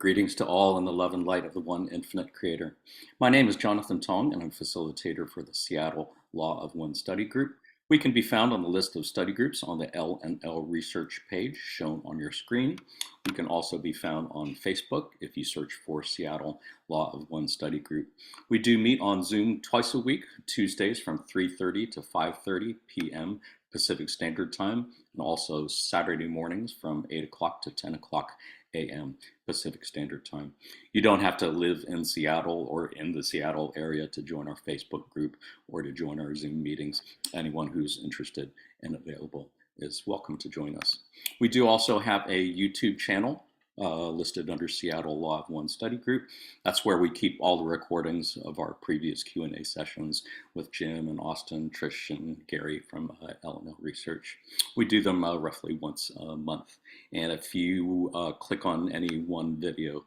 Greetings to all in the love and light of the one infinite creator. My name is Jonathan Tong, and I'm facilitator for the Seattle Law of One study group. We can be found on the list of study groups on the L&L research page shown on your screen. We can also be found on Facebook if you search for Seattle Law of One study group. We do meet on Zoom twice a week, Tuesdays from 3:30 to 5:30 p.m. Pacific Standard Time, and also Saturday mornings from 8 o'clock to 10 o'clock a.m. Pacific Standard Time. You don't have to live in Seattle or in the Seattle area to join our Facebook group or to join our Zoom meetings. Anyone who's interested and available is welcome to join us. We do also have a YouTube channel listed under Seattle Law of One study group. That's where we keep all the recordings of our previous Q&A sessions with Jim and Austin, Trish, and Gary from L&L Research. We do them roughly once a month. And if you click on any one video,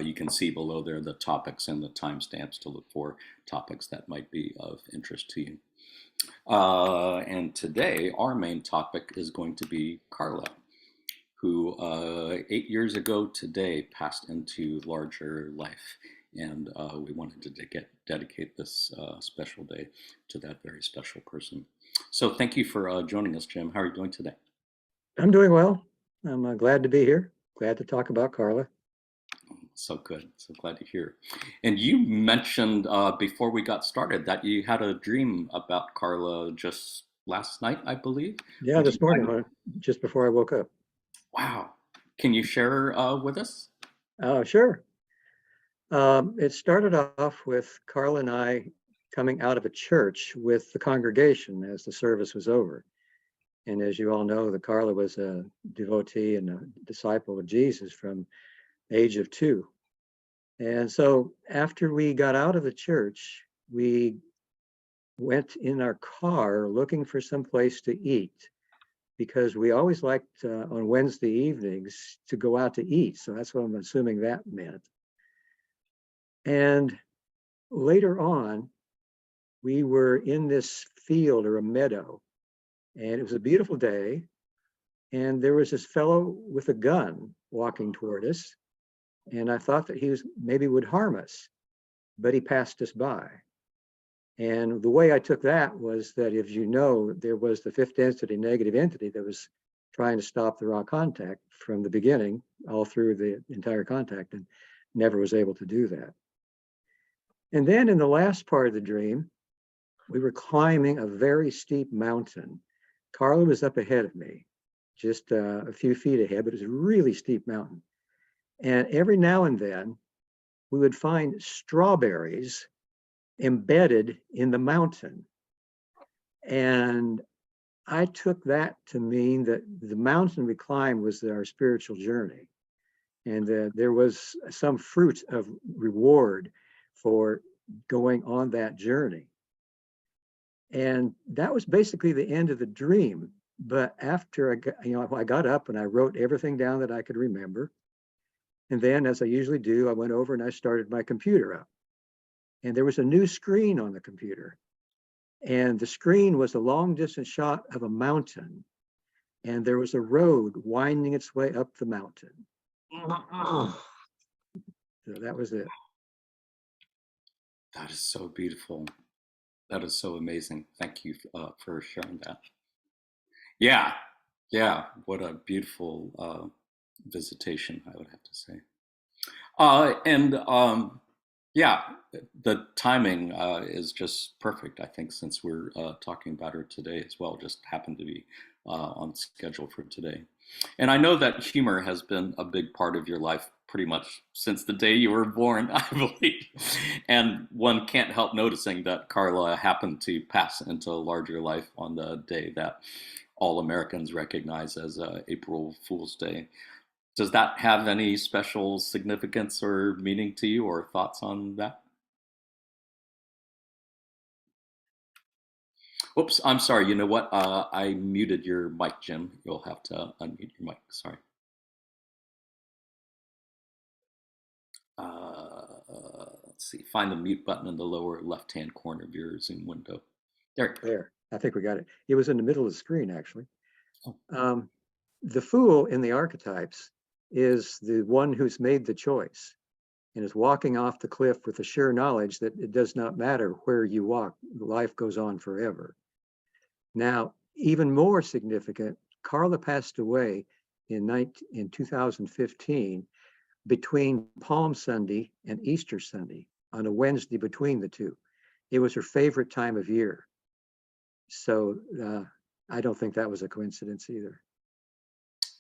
you can see below there the topics and the timestamps to look for topics that might be of interest to you. And today, our main topic is going to be Carla, who 8 years ago today passed into larger life. And we wanted to dedicate this special day to that very special person. So thank you for joining us, Jim. How are you doing today? I'm doing well. I'm glad to be here. Glad to talk about Carla. So good. So glad to hear. And you mentioned before we got started that you had a dream about Carla just last night, I believe. Yeah, this morning, just before I woke up. Wow. Can you share with us? Sure. It started off with Carla and I coming out of a church with the congregation as the service was over. And as you all know, that Carla was a devotee and a disciple of Jesus from age of 2. And so after we got out of the church, we went in our car looking for some place to eat, because we always liked on Wednesday evenings to go out to eat. So that's what I'm assuming that meant. And later on, we were in this field or a meadow, and it was a beautiful day. And there was this fellow with a gun walking toward us. And I thought that he maybe would harm us, but he passed us by. And the way I took that was that, if you know, there was the fifth entity, negative entity, that was trying to stop the raw contact from the beginning, all through the entire contact, and never was able to do that. And then in the last part of the dream, we were climbing a very steep mountain. Carla was up ahead of me, just a few feet ahead, but it was a really steep mountain. And every now and then, we would find strawberries embedded in the mountain. And I took that to mean that the mountain we climbed was our spiritual journey. And there was some fruit of reward for going on that journey. And that was basically the end of the dream. But after I got up and I wrote everything down that I could remember. And then, as I usually do, I went over and I started my computer up. And there was a new screen on the computer. And the screen was a long distance shot of a mountain. And there was a road winding its way up the mountain. So that was it. That is so beautiful. That is so amazing. Thank you for sharing that. Yeah. What a beautiful visitation, I would have to say. Yeah, the timing is just perfect, I think, since we're talking about her today as well. Just happened to be on schedule for today. And I know that humor has been a big part of your life pretty much since the day you were born, I believe. And one can't help noticing that Carla happened to pass into larger life on the day that all Americans recognize as April Fool's Day. Does that have any special significance or meaning to you, or thoughts on that? Oops, I'm sorry. You know what? I muted your mic, Jim. You'll have to unmute your mic. Sorry. Let's see. Find the mute button in the lower left-hand corner of your Zoom window. There. I think we got it. It was in the middle of the screen, actually. Oh. The fool in the archetypes is the one who's made the choice and is walking off the cliff with the sure knowledge that it does not matter where you walk, life goes on forever. Now, even more significant, Carla passed away in 2015 between Palm Sunday and Easter Sunday, on a Wednesday between the two. It was her favorite time of year. So I don't think that was a coincidence either.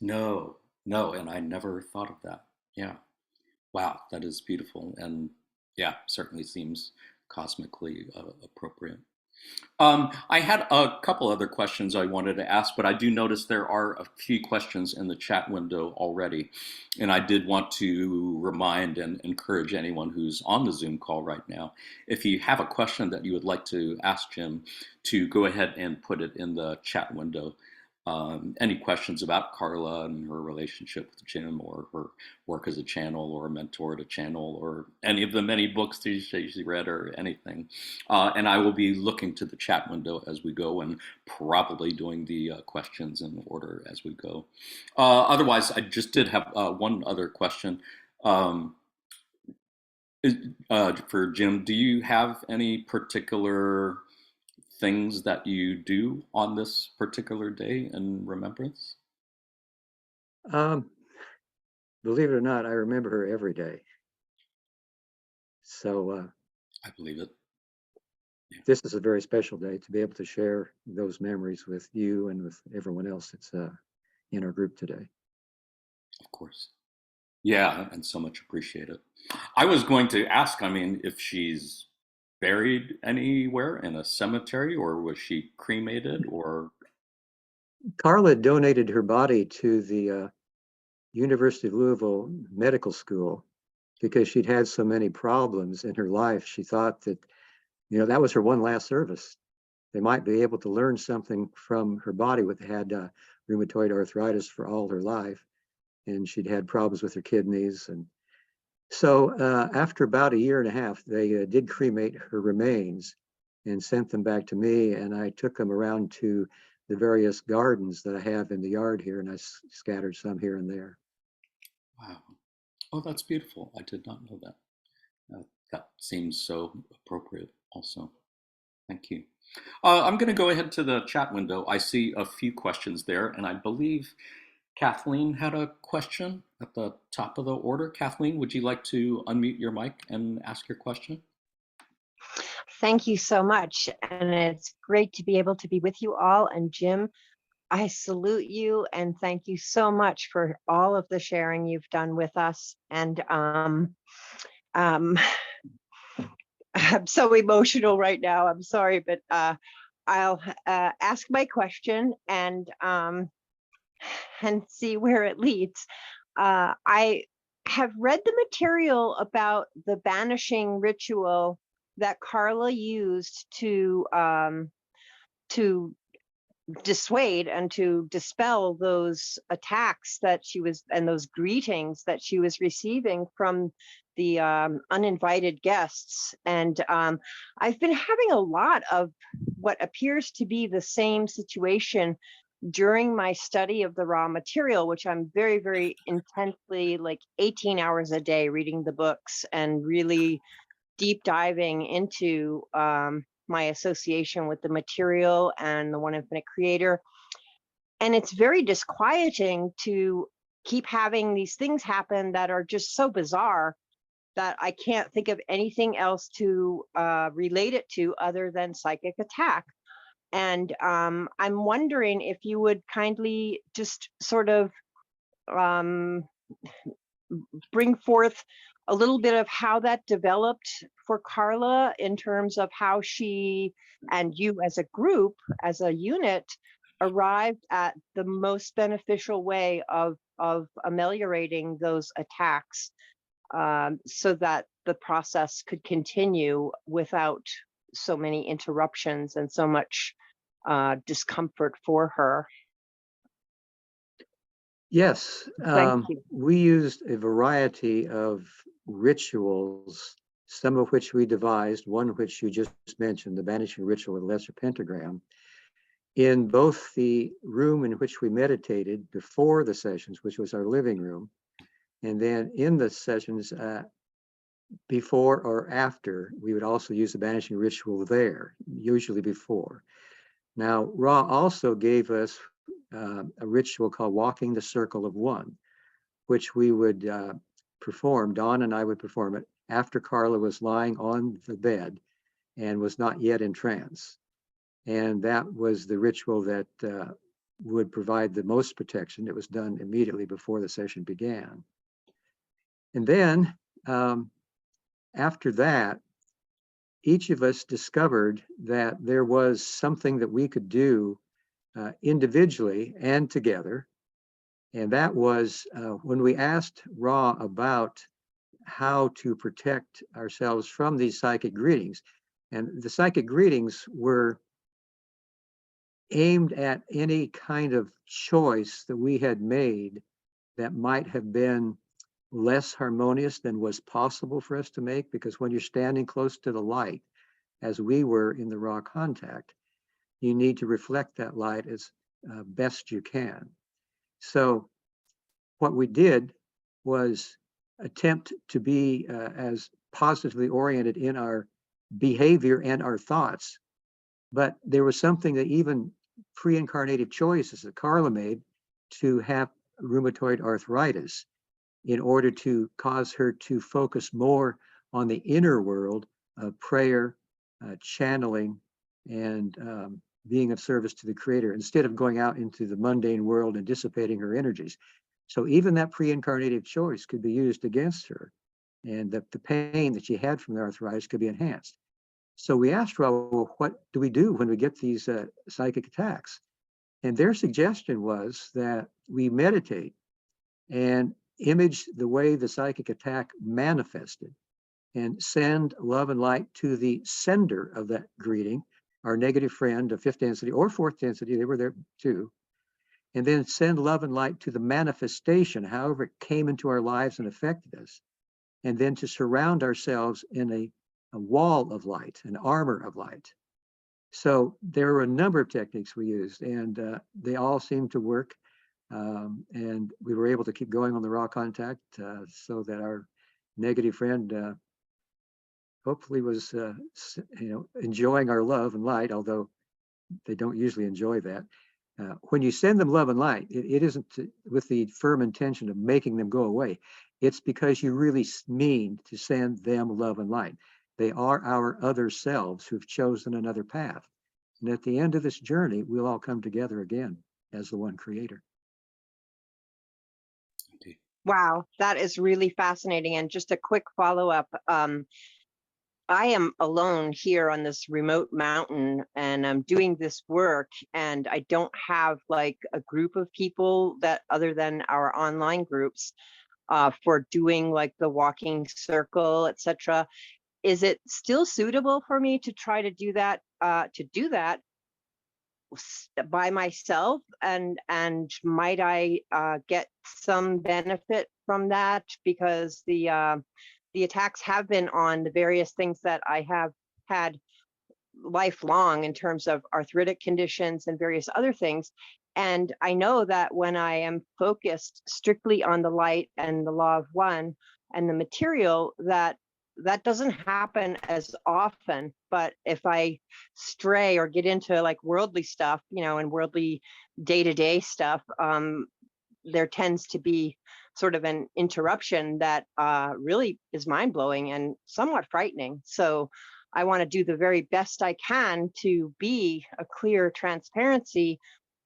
No, no, and I never thought of that. Yeah. Wow, that is beautiful. And yeah, certainly seems cosmically appropriate. I had a couple other questions I wanted to ask, but I do notice there are a few questions in the chat window already. And I did want to remind and encourage anyone who's on the Zoom call right now, if you have a question that you would like to ask Jim, to go ahead and put it in the chat window. Any questions about Carla and her relationship with Jim, or her work as a channel or a mentor to channel, or any of the many books that she's read, or anything. And I will be looking to the chat window as we go, and probably doing the questions in order as we go. Otherwise, I just did have one other question. For Jim, do you have any particular things that you do on this particular day in remembrance? Believe it or not, I remember her every day. So I believe it. Yeah. This is a very special day to be able to share those memories with you and with everyone else that's in our group today. Of course. Yeah, and so much appreciate it. I was going to ask, I mean, if she's buried anywhere in a cemetery, or was she cremated, or? Carla donated her body to the University of Louisville Medical School because she'd had so many problems in her life. She thought that, that was her one last service. They might be able to learn something from her body, which had rheumatoid arthritis for all her life. And she'd had problems with her kidneys. And so after about a year and a half, they did cremate her remains and sent them back to me. And I took them around to the various gardens that I have in the yard here, and I scattered some here and there. Wow. Oh, that's beautiful. I did not know that. That seems so appropriate also. Thank you. I'm going to go ahead to the chat window. I see a few questions there, and I believe Kathleen had a question at the top of the order. Kathleen, would you like to unmute your mic and ask your question? Thank you so much. And it's great to be able to be with you all. And Jim, I salute you and thank you so much for all of the sharing you've done with us. And I'm so emotional right now. I'm sorry, but I'll ask my question and see where it leads. I have read the material about the banishing ritual that Carla used to dissuade and to dispel those attacks that she was, and those greetings that she was receiving from the uninvited guests. And I've been having a lot of what appears to be the same situation during my study of the raw material, which I'm very, very intensely, like 18 hours a day, reading the books and really deep diving into my association with the material and the one infinite creator. And it's very disquieting to keep having these things happen that are just so bizarre that I can't think of anything else to relate it to other than psychic attack. And I'm wondering if you would kindly just sort of bring forth a little bit of how that developed for Carla in terms of how she and you as a group, as a unit, arrived at the most beneficial way of ameliorating those attacks, so that the process could continue without so many interruptions and so much discomfort for her. Yes, Thank you. we used a variety of rituals, some of which we devised, one which you just mentioned, the banishing ritual with lesser pentagram, in both the room in which we meditated before the sessions, which was our living room, And then in the sessions, before or after, we would also use the banishing ritual there, usually before. Now, Ra also gave us a ritual called walking the circle of one, which we would perform. Dawn and I would perform it after Carla was lying on the bed and was not yet in trance. And that was the ritual that would provide the most protection. It was done immediately before the session began. And then after that, each of us discovered that there was something that we could do individually and together. And that was when we asked Ra about how to protect ourselves from these psychic greetings. And the psychic greetings were aimed at any kind of choice that we had made that might have been less harmonious than was possible for us to make, because when you're standing close to the light, as we were in the Ra contact, you need to reflect that light as best you can. So what we did was attempt to be as positively oriented in our behavior and our thoughts. But there was something that even pre-incarnative choices that Carla made to have rheumatoid arthritis in order to cause her to focus more on the inner world of prayer, channeling, and being of service to the Creator, instead of going out into the mundane world and dissipating her energies. So even that pre-incarnative choice could be used against her, and the pain that she had from the arthritis could be enhanced. So we asked Ra, well, what do we do when we get these psychic attacks? And their suggestion was that we meditate and image the way the psychic attack manifested and send love and light to the sender of that greeting, our negative friend of fifth density or fourth density, they were there too. And then send love and light to the manifestation, however it came into our lives and affected us. And then to surround ourselves in a wall of light, an armor of light. So there were a number of techniques we used, and they all seemed to work. And we were able to keep going on the Ra contact so that our negative friend hopefully was enjoying our love and light, although they don't usually enjoy that. When you send them love and light, it isn't with the firm intention of making them go away. It's because you really mean to send them love and light. They are our other selves who've chosen another path. And at the end of this journey, we'll all come together again as the one Creator. Wow, that is really fascinating. And just a quick follow-up. I am alone here on this remote mountain, and I'm doing this work, and I don't have like a group of people that other than our online groups for doing like the walking circle, etc. Is it still suitable for me to try to do that by myself, and might I get some benefit from that, because the attacks have been on the various things that I have had lifelong in terms of arthritic conditions and various other things. And I know that when I am focused strictly on the light and the law of one and the material, that doesn't happen as often. But if I stray or get into like worldly stuff, and worldly day-to-day stuff, there tends to be sort of an interruption that really is mind-blowing and somewhat frightening. So I want to do the very best I can to be a clear transparency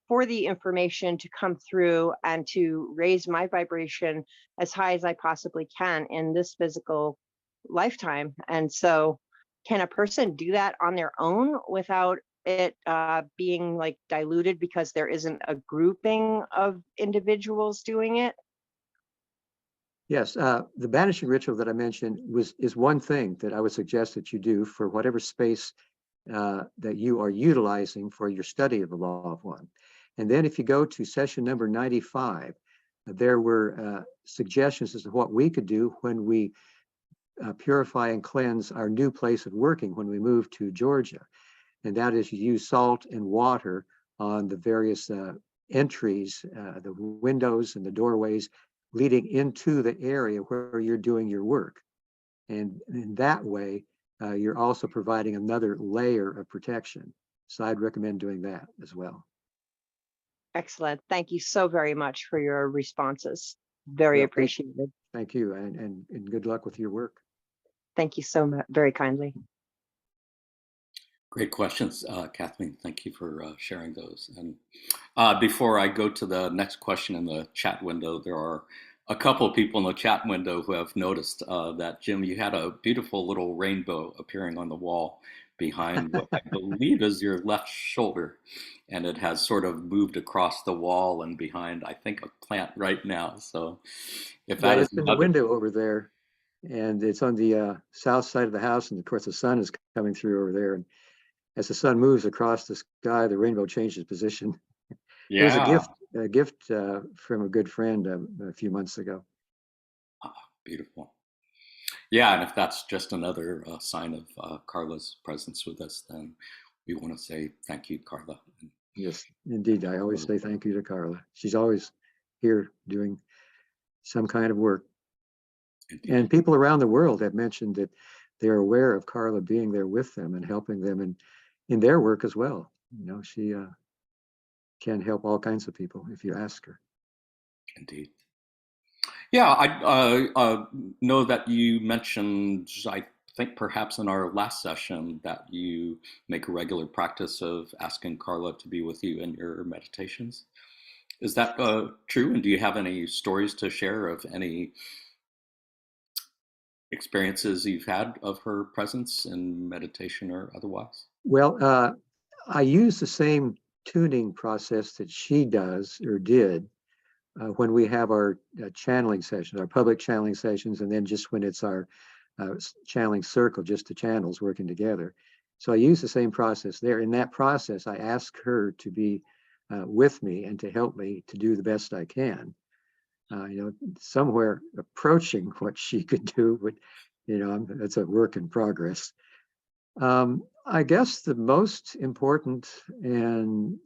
for the information to come through and to raise my vibration as high as I possibly can in this physical lifetime. And so can a person do that on their own without it being like diluted because there isn't a grouping of individuals doing it? Yes, the banishing ritual that I mentioned is one thing that I would suggest that you do for whatever space that you are utilizing for your study of the law of one. And then if you go to session number 95, there were suggestions as to what we could do when we purify and cleanse our new place of working when we move to Georgia. And that is you use salt and water on the various entries, the windows and the doorways, leading into the area where you're doing your work. And in that way, you're also providing another layer of protection. So I'd recommend doing that as well. Excellent. Thank you so very much for your responses. Very Well, appreciated. thank you, and good luck with your work. Thank you so much, very kindly. Great questions, Kathleen. Thank you for sharing those. And before I go to the next question in the chat window, there are a couple of people in the chat window who have noticed that, Jim, you had a beautiful little rainbow appearing on the wall behind what I believe is your left shoulder. And it has sort of moved across the wall and behind, I think, a plant right now. So if that is It's in the window over there, and it's on the south side of the house. And of course, the sun is coming through over there. And as the sun moves across the sky, the rainbow changes position. It was a gift from a good friend a few months ago. Beautiful. Yeah, and if that's just another sign of Carla's presence with us, then we want to say thank you, Carla. Yes, indeed. I always say thank you to Carla. She's always here doing some kind of work. Indeed. And people around the world have mentioned that they're aware of Carla being there with them and helping them in their work as well. You know, she can help all kinds of people if you ask her. Indeed. Yeah, I know that you mentioned, I think perhaps in our last session, that you make a regular practice of asking Carla to be with you in your meditations. Is that true? And do you have any stories to share of any experiences you've had of her presence in meditation or otherwise? Well, I use the same tuning process that she does or did when we have our channeling sessions, our public channeling sessions, and then just when it's our channeling circle, just the channels working together. So I use the same process there. In that process, I ask her to be with me and to help me to do the best I can. You know, somewhere approaching what she could do, but you know, that's a work in progress. I guess the most important and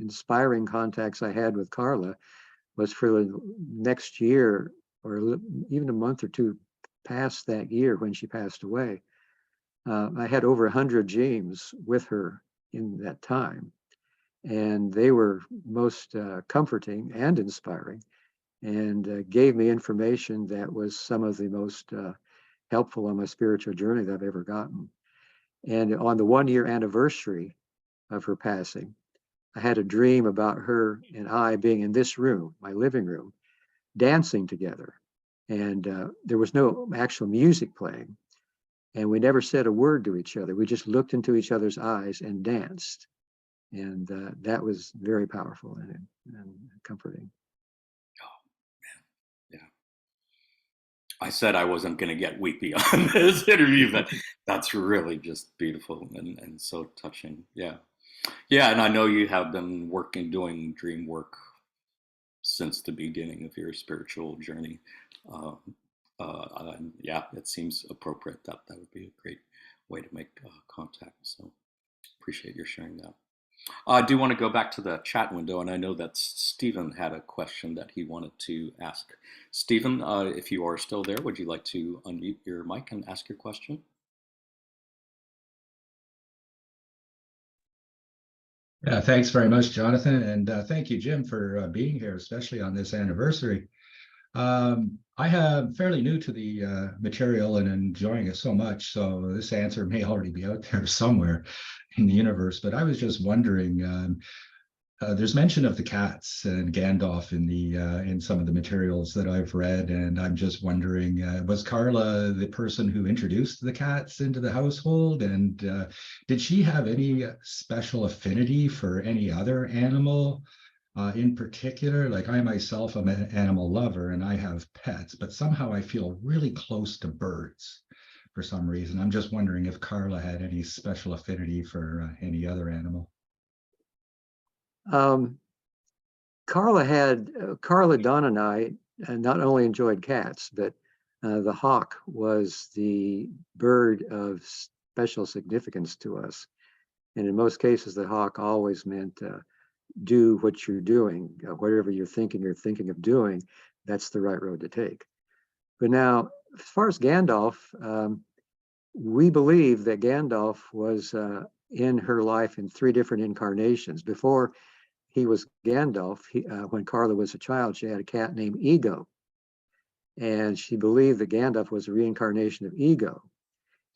inspiring contacts I had with Carla was for the next year, or even a month or two past that year when she passed away. I had over 100 dreams with her in that time, and they were most comforting and inspiring, and gave me information that was some of the most helpful on my spiritual journey that I've ever gotten. And on the 1-year anniversary of her passing, I had a dream about her and I being in this room, my living room, dancing together. And there was no actual music playing. And we never said a word to each other. We just looked into each other's eyes and danced. And that was very powerful and comforting. I said I wasn't going to get weepy on this interview, but that's really just beautiful and so touching. Yeah. Yeah. And I know you have been doing dream work since the beginning of your spiritual journey. Yeah, it seems appropriate that would be a great way to make contact. So appreciate your sharing that. I do want to go back to the chat window, and I know that Stephen had a question that he wanted to ask. Stephen, if you are still there, would you like to unmute your mic and ask your question? Yeah, thanks very much, Jonathan, and thank you, Jim, for being here, especially on this anniversary. I am fairly new to the material and enjoying it so much, so this answer may already be out there somewhere in the universe, but I was just wondering, there's mention of the cats and Gandalf in some of the materials that I've read, and I'm just wondering, was Carla the person who introduced the cats into the household, and did she have any special affinity for any other animal in particular? Like I myself am an animal lover and I have pets, but somehow I feel really close to birds for some reason. I'm just wondering if Carla had any special affinity for any other animal. Carla, Don, and I not only enjoyed cats, but the hawk was the bird of special significance to us. And in most cases, the hawk always meant do what you're doing, whatever you're thinking of doing, that's the right road to take. But now, as far as Gandalf, we believe that Gandalf was in her life in 3 different incarnations. Before he was Gandalf, when Carla was a child, she had a cat named Ego. And she believed that Gandalf was a reincarnation of Ego.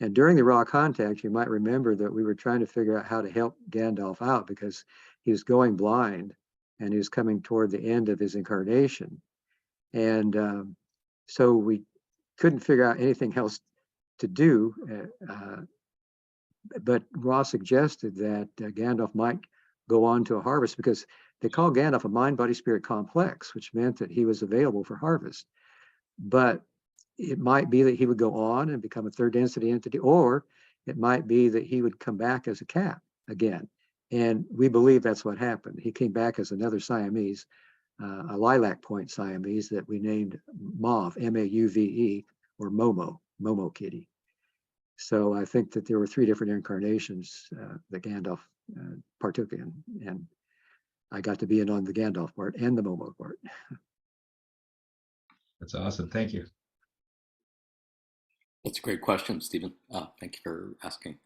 And during the raw contact, you might remember that we were trying to figure out how to help Gandalf out because he was going blind and he was coming toward the end of his incarnation. And so we couldn't figure out anything else to do. But Ra suggested that Gandalf might go on to a harvest because they call Gandalf a mind-body-spirit complex, which meant that he was available for harvest. But it might be that he would go on and become a 3rd density entity, or it might be that he would come back as a cat again. And we believe that's what happened. He came back as another Siamese, a lilac point Siamese that we named Mauve, M-A-U-V-E, or Momo Kitty. So I think that there were 3 different incarnations that Gandalf partook in. And I got to be in on the Gandalf part and the Momo part. That's awesome. Thank you. That's a great question, Stephen. Thank you for asking.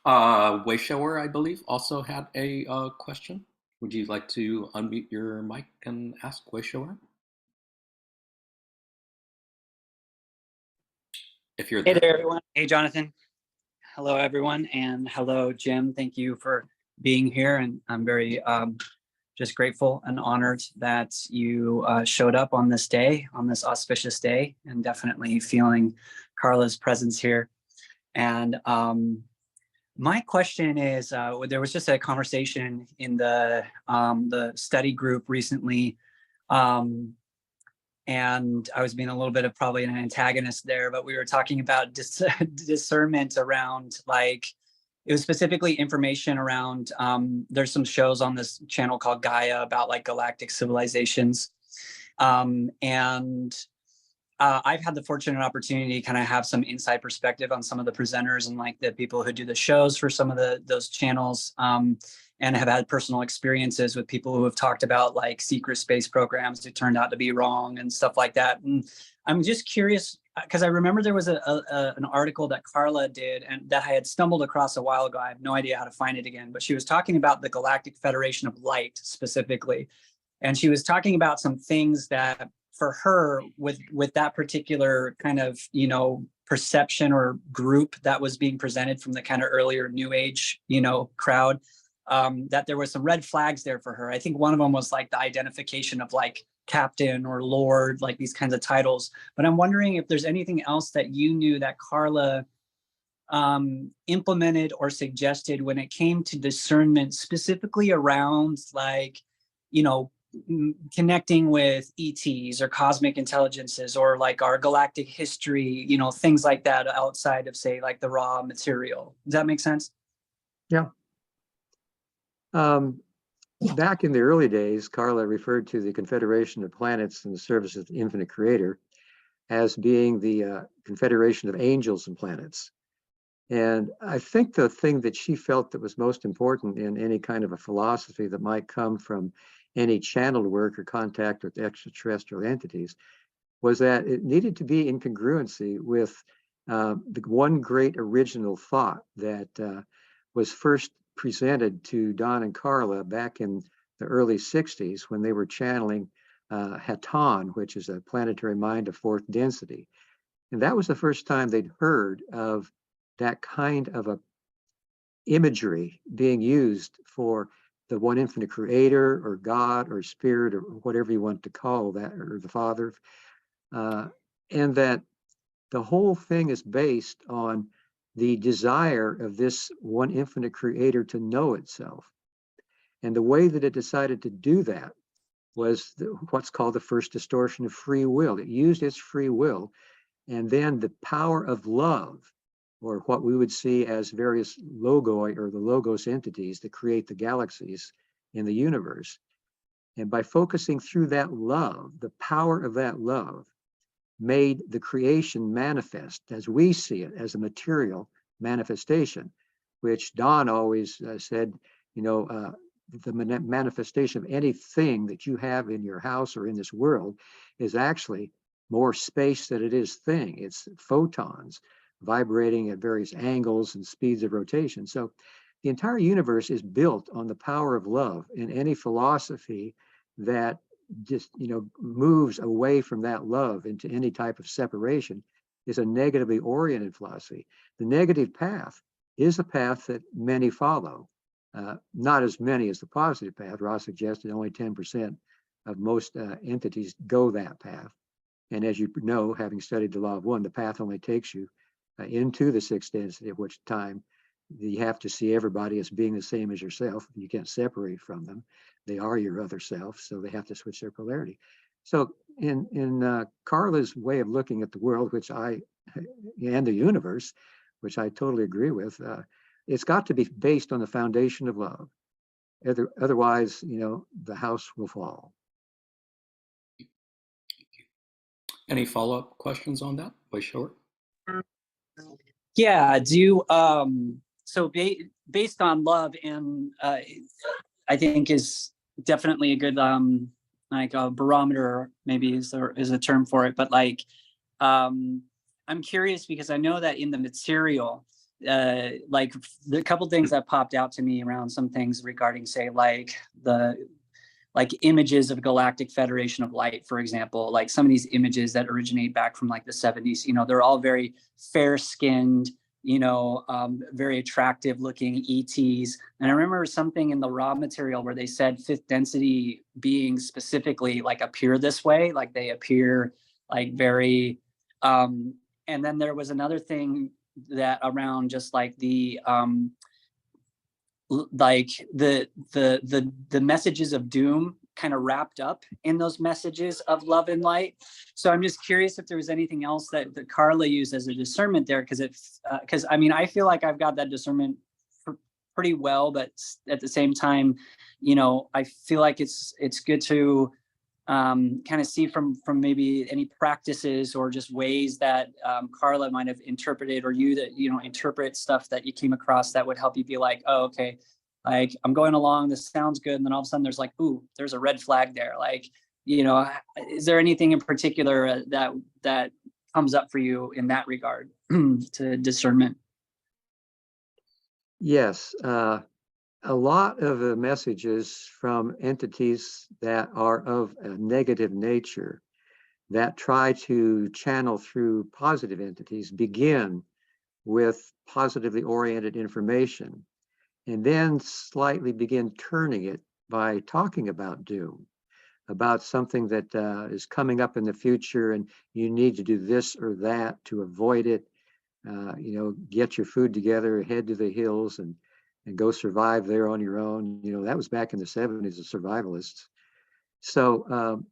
Wayshower, I believe, also had a question. Would you like to unmute your mic and ask Wayshower? If you're there. Hey there, everyone. Hey, Jonathan. Hello, everyone. And hello, Jim. Thank you for being here. And I'm very just grateful and honored that you showed up on this day, on this auspicious day, and definitely feeling Carla's presence here. And my question is, there was just a conversation in the study group recently, and I was being a little bit of probably an antagonist there, but we were talking about discernment around, like, it was specifically information around, there's some shows on this channel called Gaia about like galactic civilizations. And I've had the fortunate opportunity to kind of have some inside perspective on some of the presenters and like the people who do the shows for some of those channels, and have had personal experiences with people who have talked about like secret space programs that turned out to be wrong and stuff like that. And I'm just curious, because I remember there was an article that Carla did and that I had stumbled across a while ago. I have no idea how to find it again, but she was talking about the Galactic Federation of Light specifically. And she was talking about some things that for her with that particular kind of, perception or group that was being presented from the kind of earlier New Age, crowd, that there was some red flags there for her. I think one of them was like the identification of like captain or lord, like these kinds of titles. But I'm wondering if there's anything else that you knew that Carla implemented or suggested when it came to discernment, specifically around like, connecting with ETs or cosmic intelligences or like our galactic history, things like that outside of, say, like the raw material. Does that make sense? Yeah. Back in the early days, Carla referred to the Confederation of Planets in the service of the Infinite Creator as being the Confederation of Angels and Planets. And I think the thing that she felt that was most important in any kind of a philosophy that might come from any channeled work or contact with extraterrestrial entities was that it needed to be in congruency with the one great original thought that was first presented to Don and Carla back in the early 60s when they were channeling Hatan, which is a planetary mind of 4th density. And that was the first time they'd heard of that kind of a imagery being used for the one infinite creator or God or spirit or whatever you want to call that, or the Father. And that the whole thing is based on the desire of this one infinite creator to know itself. And the way that it decided to do that was what's called the first distortion of free will. It used its free will, and then the power of love, or what we would see as various logoi or the logos entities that create the galaxies in the universe. And by focusing through that love, the power of that love made the creation manifest as we see it, as a material manifestation, which Don always said, the manifestation of anything that you have in your house or in this world is actually more space than it is thing. It's photons vibrating at various angles and speeds of rotation. So the entire universe is built on the power of love, and any philosophy that just, moves away from that love into any type of separation is a negatively oriented philosophy. The negative path is a path that many follow. Not as many as the positive path. Ross suggested only 10% of most entities go that path. And as you know, having studied the law of one, the path only takes you into the sixth density, at which time you have to see everybody as being the same as yourself. You can't separate from them. They are your other self, so they have to switch their polarity. So in Carla's way of looking at the world, and the universe, which I totally agree with, it's got to be based on the foundation of love. Otherwise, the house will fall. Any follow-up questions on that by Short? Yeah, so based on love, and I think is definitely a good like a barometer, maybe is a term for it, but like I'm curious because I know that in the material, like the couple things that popped out to me around some things regarding, say, like images of Galactic Federation of Light, for example, like some of these images that originate back from like the 70s, they're all very fair-skinned, very attractive looking ETs. And I remember something in the raw material where they said fifth density beings specifically like appear this way, like they appear like very, and then there was another thing that around just like the messages of doom kind of wrapped up in those messages of love and light. So I'm just curious if there was anything else that Carla used as a discernment there, because I mean, I feel like I've got that discernment pretty well, but at the same time, I feel like it's good to kind of see from maybe any practices or just ways that Carla might have interpreted, or you that interpret stuff that you came across that would help you be like, oh, okay, like I'm going along, this sounds good, and then all of a sudden there's like, ooh, there's a red flag there. Like, is there anything in particular that comes up for you in that regard to discernment? Yes. A lot of the messages from entities that are of a negative nature that try to channel through positive entities begin with positively oriented information, and then slightly begin turning it by talking about doom, about something that is coming up in the future, and you need to do this or that to avoid it. Get your food together, head to the hills, and go survive there on your own. That was back in the 70s, the survivalists. So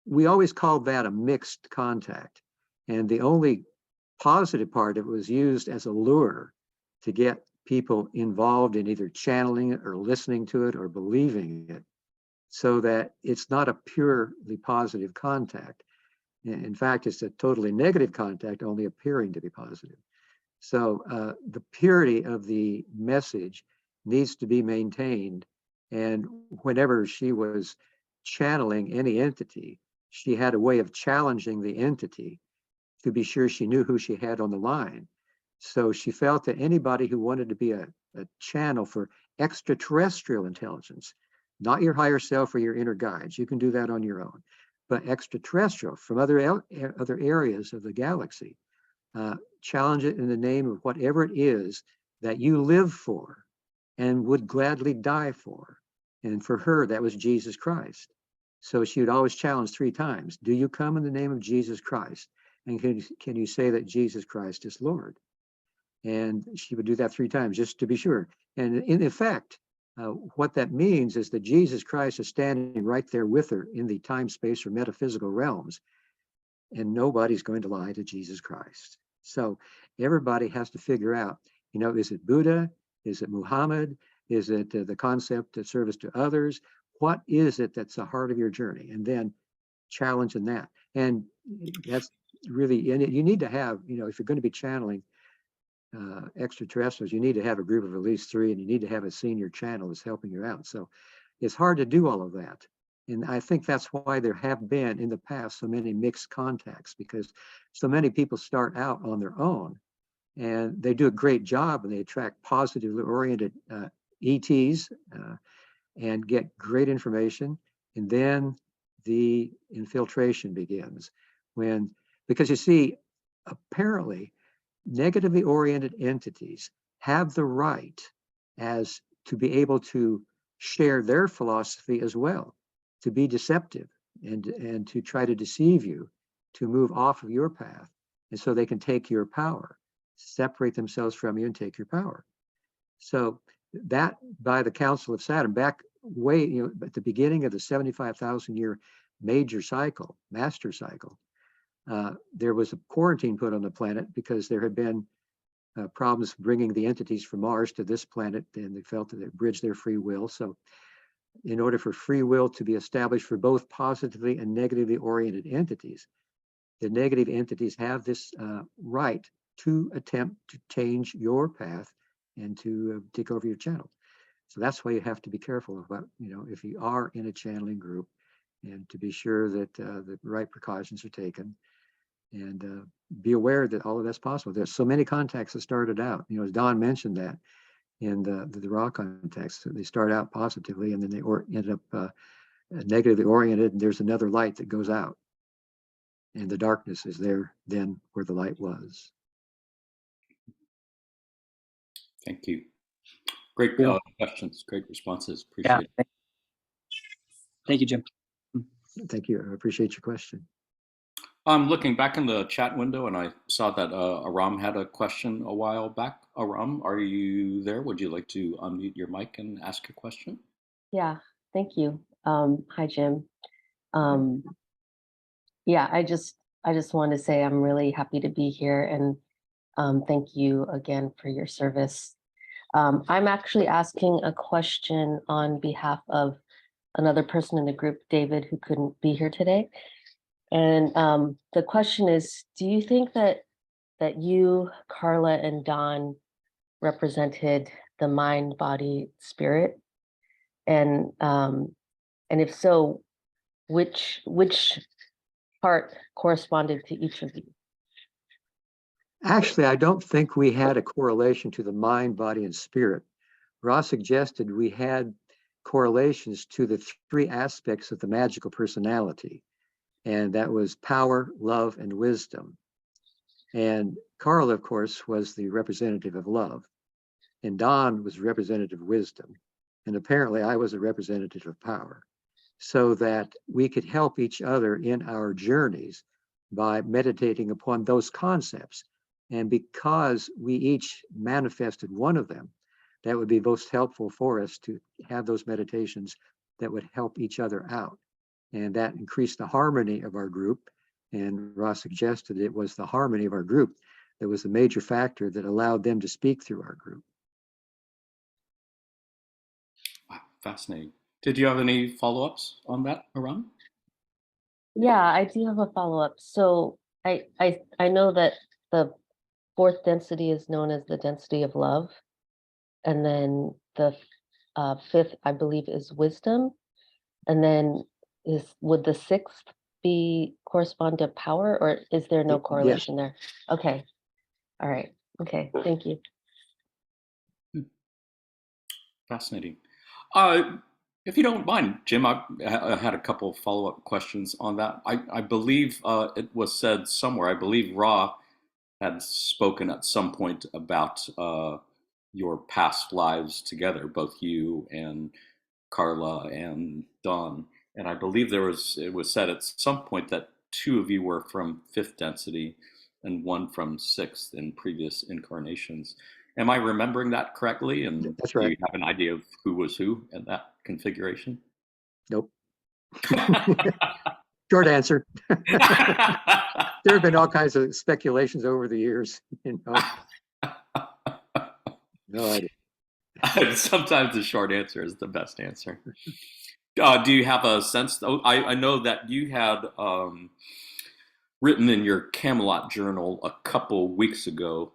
we always called that a mixed contact. And the only positive part of it was used as a lure to get people involved in either channeling it or listening to it or believing it, so that it's not a purely positive contact. In fact, it's a totally negative contact, only appearing to be positive. So the purity of the message needs to be maintained. And whenever she was channeling any entity, she had a way of challenging the entity to be sure she knew who she had on the line. So she felt that anybody who wanted to be a channel for extraterrestrial intelligence, not your higher self or your inner guides, you can do that on your own, but extraterrestrial from other areas of the galaxy, challenge it in the name of whatever it is that you live for and would gladly die for. And for her, that was Jesus Christ. So she would always challenge 3 times. Do you come in the name of Jesus Christ? And can you say that Jesus Christ is Lord? And she would do that 3 times just to be sure. And in effect, what that means is that Jesus Christ is standing right there with her in the time, space, or metaphysical realms. And nobody's going to lie to Jesus Christ. So everybody has to figure out, is it Buddha? Is it Muhammad? Is it the concept of service to others? What is it that's the heart of your journey? And then challenging that. And that's really, and you need to have, if you're going to be channeling, extraterrestrials, you need to have a group of at least 3, and you need to have a senior channel that's helping you out. So it's hard to do all of that. And I think that's why there have been in the past so many mixed contacts, because so many people start out on their own and they do a great job and they attract positively oriented ETs and get great information. And then the infiltration begins because you see, apparently negatively oriented entities have the right as to be able to share their philosophy as well, to be deceptive and to try to deceive you, to move off of your path. And so they can take your power, separate themselves from you and take your power. So that by the Council of Saturn, back way, at the beginning of the 75,000 year major cycle, master cycle, there was a quarantine put on the planet because there had been problems bringing the entities from Mars to this planet, and they felt that it bridged their free will. So in order for free will to be established for both positively and negatively oriented entities, the negative entities have this right to attempt to change your path and to take over your channel. So that's why you have to be careful about, if you are in a channeling group, and to be sure that the right precautions are taken, and be aware that all of that's possible. There's so many contacts that started out, as Don mentioned that in the raw context, they start out positively and then they end up negatively oriented, and there's another light that goes out. And the darkness is there then where the light was. Thank you. Great questions, great responses. Appreciate it. Thank you, Jim. Thank you. I appreciate your question. I'm looking back in the chat window and I saw that Aram had a question a while back. Aram, are you there? Would you like to unmute your mic and ask your question? Yeah, thank you. Hi, Jim. Yeah, I just want to say I'm really happy to be here, and thank you again for your service. I'm actually asking a question on behalf of another person in the group, David, who couldn't be here today. And the question is, do you think that you, Carla, and Don represented the mind, body, spirit? And if so, which part corresponded to each of you? Actually, I don't think we had a correlation to the mind, body, and spirit. Ross suggested we had correlations to the 3 aspects of the magical personality, and that was power, love, and wisdom. And Carla, of course, was the representative of love, and Don was representative of wisdom, and apparently I was a representative of power, so that we could help each other in our journeys by meditating upon those concepts. And because we each manifested one of them, that would be most helpful for us to have those meditations that would help each other out. And that increased the harmony of our group. And Ross suggested it was the harmony of our group that was the major factor that allowed them to speak through our group. Wow, fascinating. Did you have any follow-ups on that, Aram? Yeah, I do have a follow-up. So I know that the 4th density is known as the density of love. And then the 5th, I believe, is wisdom. And then would the 6th correspond to power, or is there no correlation there? Okay. All right. Okay. Thank you. Fascinating. If you don't mind, Jim, I had a couple of follow-up questions on that. I believe it was said somewhere, I believe Ra had spoken at some point about your past lives together, both you and Carla and Don. And I believe it was said at some point that 2 of you were from 5th density and 1 from 6th in previous incarnations. Am I remembering that correctly? And That's right. do you have an idea of who was who in that configuration? Nope. Short answer. There have been all kinds of speculations over the years. No idea. Sometimes the short answer is the best answer. Do you have a sense? I know that you had written in your Camelot journal a couple weeks ago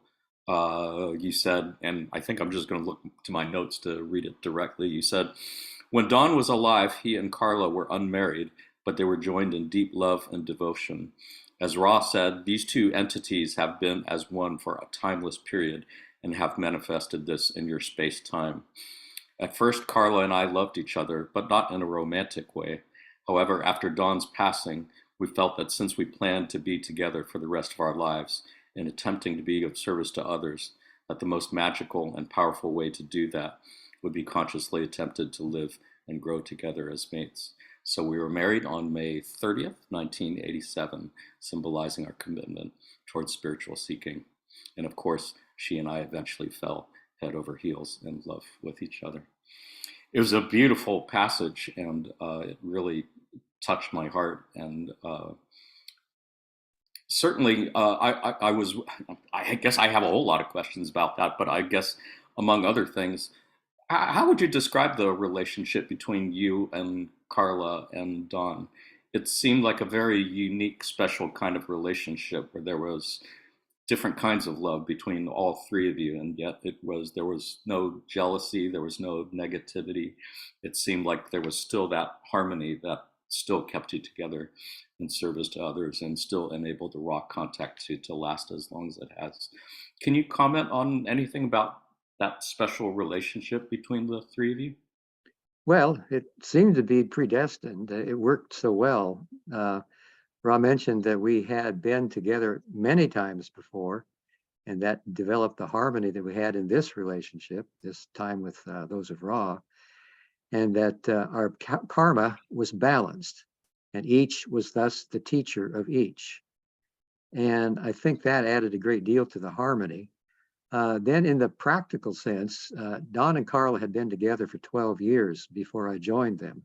You said, and I think I'm just going to look to my notes to read it directly. You said, when Don was alive, he and Carla were unmarried, but they were joined in deep love and devotion. As Ra said, these two entities have been as one for a timeless period and have manifested this in your space time. At first, Carla and I loved each other, but not in a romantic way. However, after Don's passing, we felt that since we planned to be together for the rest of our lives, in attempting to be of service to others, that the most magical and powerful way to do that would be consciously attempted to live and grow together as mates. So we were married on May 30th, 1987, symbolizing our commitment towards spiritual seeking. And of course, she and I eventually fell head over heels in love with each other. It was a beautiful passage, and it really touched my heart. And certainly, I guess I have a whole lot of questions about that, but I guess among other things, how would you describe the relationship between you and Carla and Don? It seemed like a very unique, special kind of relationship where there was different kinds of love between all three of you, and yet there was no jealousy, there was no negativity. It seemed like there was still that harmony that still kept you together in service to others and still enabled the raw contact to last as long as it has. Can you comment on anything about that special relationship between the three of you? Well, it seemed to be predestined. It worked so well. Ra mentioned that we had been together many times before, and that developed the harmony that we had in this relationship, this time with those of Ra, and that our karma was balanced, and each was thus the teacher of each. And I think that added a great deal to the harmony. Then in the practical sense, Don and Carla had been together for 12 years before I joined them.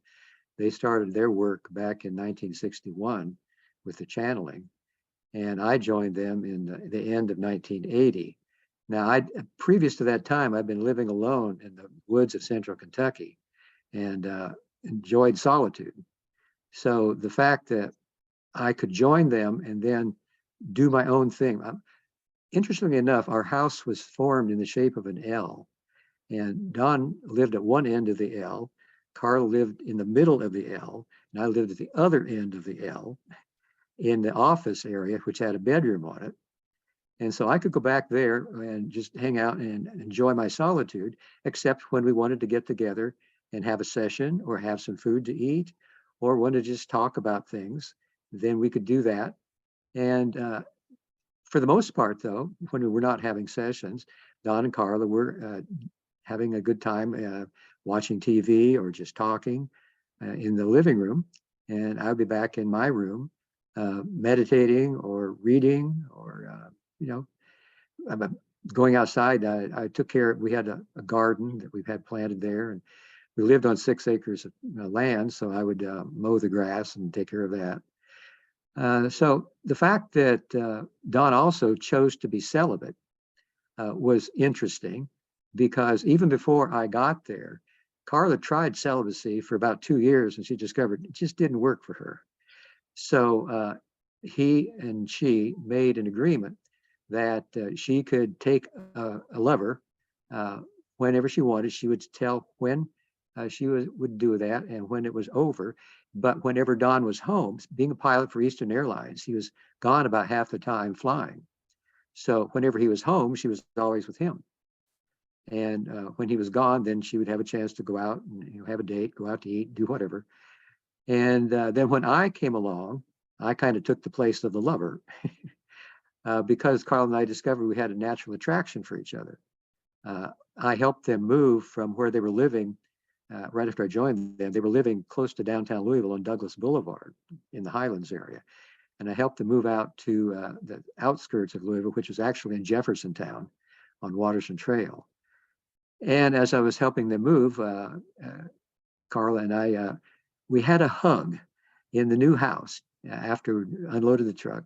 They started their work back in 1961 with the channeling, and I joined them in the end of 1980. Now, previous to that time, I'd been living alone in the woods of central Kentucky and enjoyed solitude. So the fact that I could join them and then do my own thing. Interestingly enough, our house was formed in the shape of an L, and Don lived at one end of the L, Carl lived in the middle of the L, and I lived at the other end of the L in the office area, which had a bedroom on it. And so I could go back there and just hang out and enjoy my solitude, except when we wanted to get together and have a session or have some food to eat or want to just talk about things, then we could do that. And for the most part, though, when we were not having sessions, Don and Carla were having a good time watching TV or just talking in the living room. And I'd be back in my room meditating or reading or, going outside. I took care, we had a garden that we've had planted there, and we lived on 6 acres of land. So I would mow the grass and take care of that. So the fact that Don also chose to be celibate was interesting, because even before I got there, Carla tried celibacy for about 2 years, and she discovered it just didn't work for her. So he and she made an agreement that she could take a lover whenever she wanted. She would tell when she would do that and when it was over. But whenever Don was home, being a pilot for Eastern Airlines, he was gone about half the time flying. So whenever he was home, she was always with him. And when he was gone, then she would have a chance to go out and have a date, go out to eat, do whatever. And then when I came along, I kind of took the place of the lover because Carl and I discovered we had a natural attraction for each other. I helped them move from where they were living. Right after I joined them, they were living close to downtown Louisville on Douglas Boulevard in the Highlands area. And I helped them move out to the outskirts of Louisville, which was actually in Jeffersontown on Waterson Trail. And as I was helping them move, Carla and I, we had a hug in the new house after we unloaded the truck.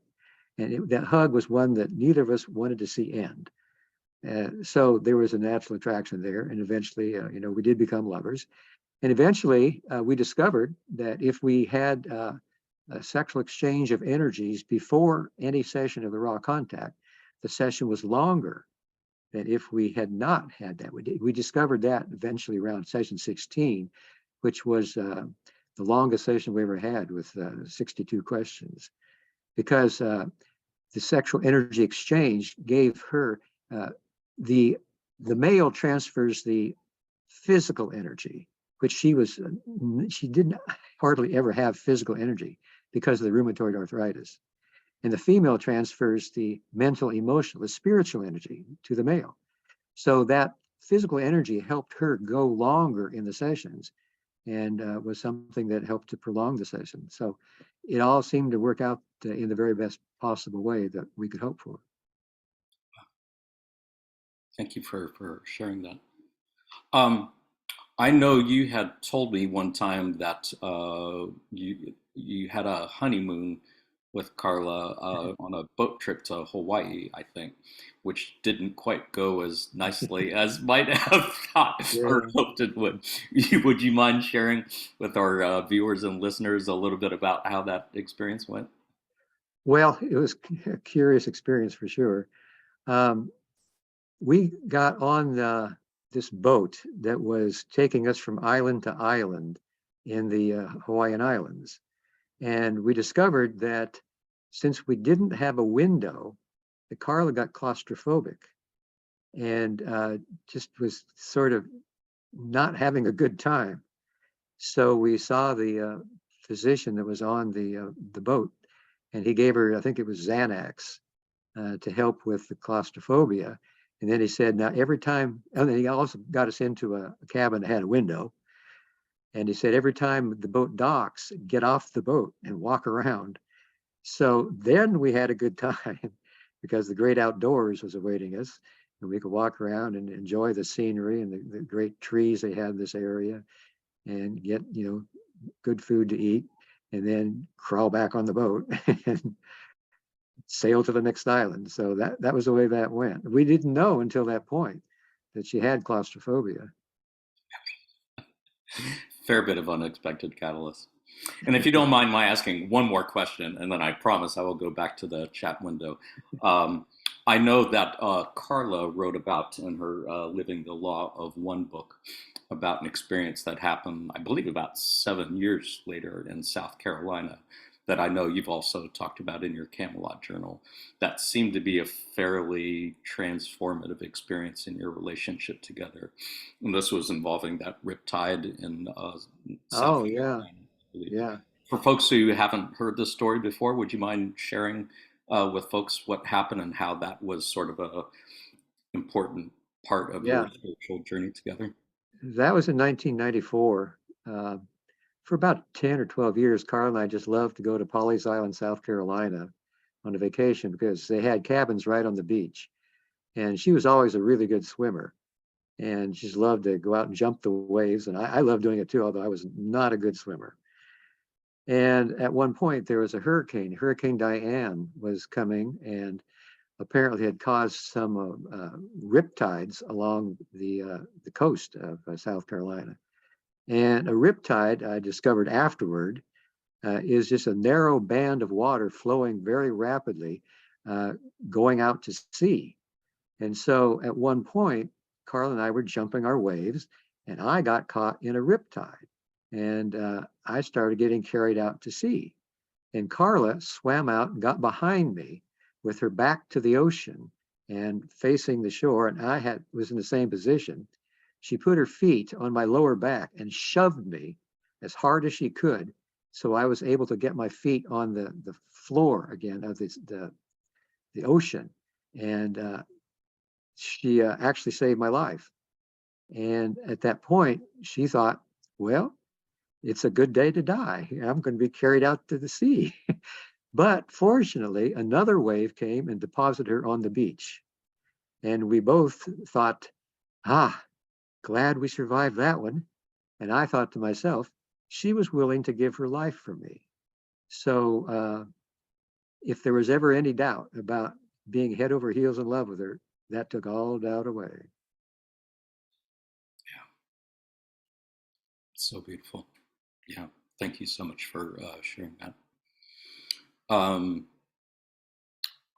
And that hug was one that neither of us wanted to see end. So there was a natural attraction there. And eventually, we did become lovers. And eventually, we discovered that if we had a sexual exchange of energies before any session of the raw contact, the session was longer that if we had not had that, we discovered that eventually around session 16, which was the longest session we ever had with 62 questions, because the sexual energy exchange gave her the male transfers the physical energy, which she didn't hardly ever have physical energy because of the rheumatoid arthritis. And the female transfers the mental, emotional, the spiritual energy to the male. So that physical energy helped her go longer in the sessions, and was something that helped to prolong the session. So it all seemed to work out in the very best possible way that we could hope for. Thank you for sharing that. I know you had told me one time that you had a honeymoon with Carla on a boat trip to Hawaii, I think, which didn't quite go as nicely as might have thought or Yeah. hoped it would. Would you mind sharing with our viewers and listeners a little bit about how that experience went? Well, it was a curious experience for sure. We got on this boat that was taking us from island to island in the Hawaiian Islands. And we discovered that since we didn't have a window, the Carla got claustrophobic and just was sort of not having a good time. So we saw the physician that was on the boat, and he gave her, I think it was Xanax, to help with the claustrophobia. And then he said, now every time, and then he also got us into a cabin that had a window. And he said, every time the boat docks, get off the boat and walk around. So then we had a good time because the great outdoors was awaiting us, and we could walk around and enjoy the scenery and the great trees they had in this area, and get, good food to eat, and then crawl back on the boat and sail to the next island. So that was the way that went. We didn't know until that point that she had claustrophobia. Fair bit of unexpected catalyst. And if you don't mind my asking one more question, and then I promise I will go back to the chat window. I know that Carla wrote about in her Living the Law of One book about an experience that happened, I believe, about 7 years later in South Carolina, that I know you've also talked about in your Camelot journal, that seemed to be a fairly transformative experience in your relationship together. And this was involving that Riptide in South Oh, yeah. Carolina, I believe. Yeah. For folks who haven't heard this story before, would you mind sharing with folks what happened and how that was sort of a important part of your Yeah. spiritual journey together? That was in 1994. For about 10 or 12 years, Carl and I just loved to go to Pawleys Island, South Carolina on a vacation because they had cabins right on the beach. And she was always a really good swimmer. And she just loved to go out and jump the waves. And I love doing it too, although I was not a good swimmer. And at one point, there was a hurricane. Hurricane Diane was coming and apparently had caused some riptides along the coast of South Carolina. And a riptide, I discovered afterward, is just a narrow band of water flowing very rapidly, going out to sea. And so at one point, Carl and I were jumping our waves, and I got caught in a riptide. And I started getting carried out to sea. And Carla swam out and got behind me with her back to the ocean and facing the shore. And I was in the same position. She put her feet on my lower back and shoved me as hard as she could. So I was able to get my feet on the floor again of the ocean. And she actually saved my life. And at that point, she thought, well, it's a good day to die. I'm going to be carried out to the sea. But fortunately, another wave came and deposited her on the beach. And we both thought, glad we survived that one. And I thought to myself, she was willing to give her life for me. So if there was ever any doubt about being head over heels in love with her, that took all doubt away. Yeah. So beautiful. Yeah. Thank you so much for sharing that.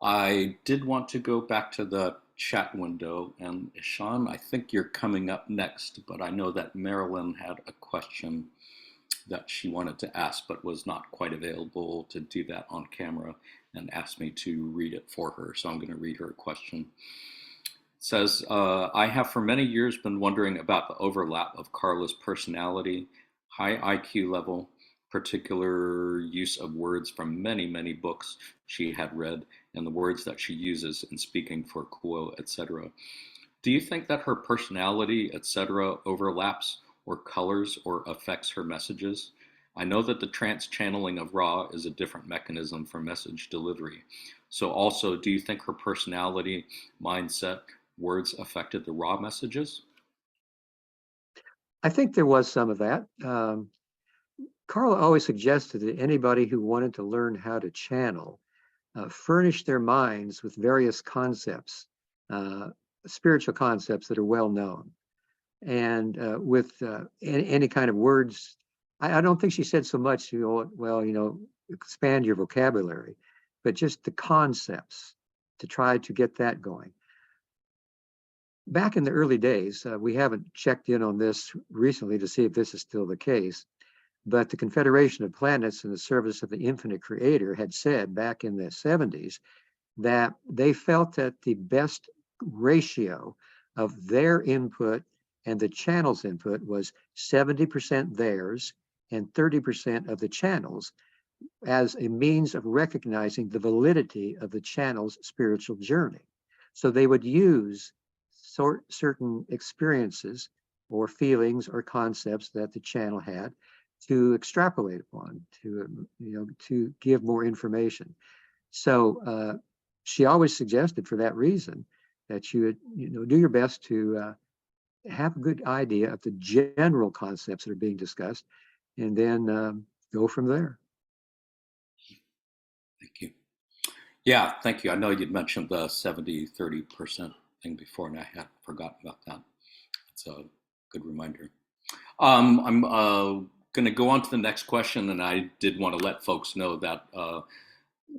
I did want to go back to the chat window. And Ishan, I think you're coming up next, but I know that Marilyn had a question that she wanted to ask, but was not quite available to do that on camera and asked me to read it for her. So I'm going to read her question. It says, I have for many years been wondering about the overlap of Carla's personality, high IQ level, particular use of words from many, many books she had read, and the words that she uses in speaking for Kuo, etc. Do you think that her personality, etc., overlaps or colors or affects her messages? I know that the trance channeling of Ra is a different mechanism for message delivery. So also, do you think her personality, mindset, words affected the Ra messages? I think there was some of that. Carla always suggested that anybody who wanted to learn how to channel furnish their minds with various concepts, spiritual concepts that are well known. And with any kind of words, I don't think she said so much, expand your vocabulary, but just the concepts to try to get that going. Back in the early days, we haven't checked in on this recently to see if this is still the case, but the Confederation of Planets in the Service of the Infinite Creator had said back in the 70s that they felt that the best ratio of their input and the channel's input was 70% theirs and 30% of the channel's, as a means of recognizing the validity of the channel's spiritual journey. So they would use certain experiences or feelings or concepts that the channel had to extrapolate upon, to give more information. So she always suggested, for that reason, that you would, do your best to have a good idea of the general concepts that are being discussed, and then go from there. Thank you. Yeah, thank you. I know you'd mentioned the 70-30% thing before, and I had forgotten about that. It's a good reminder. I'm going to go on to the next question, and I did want to let folks know that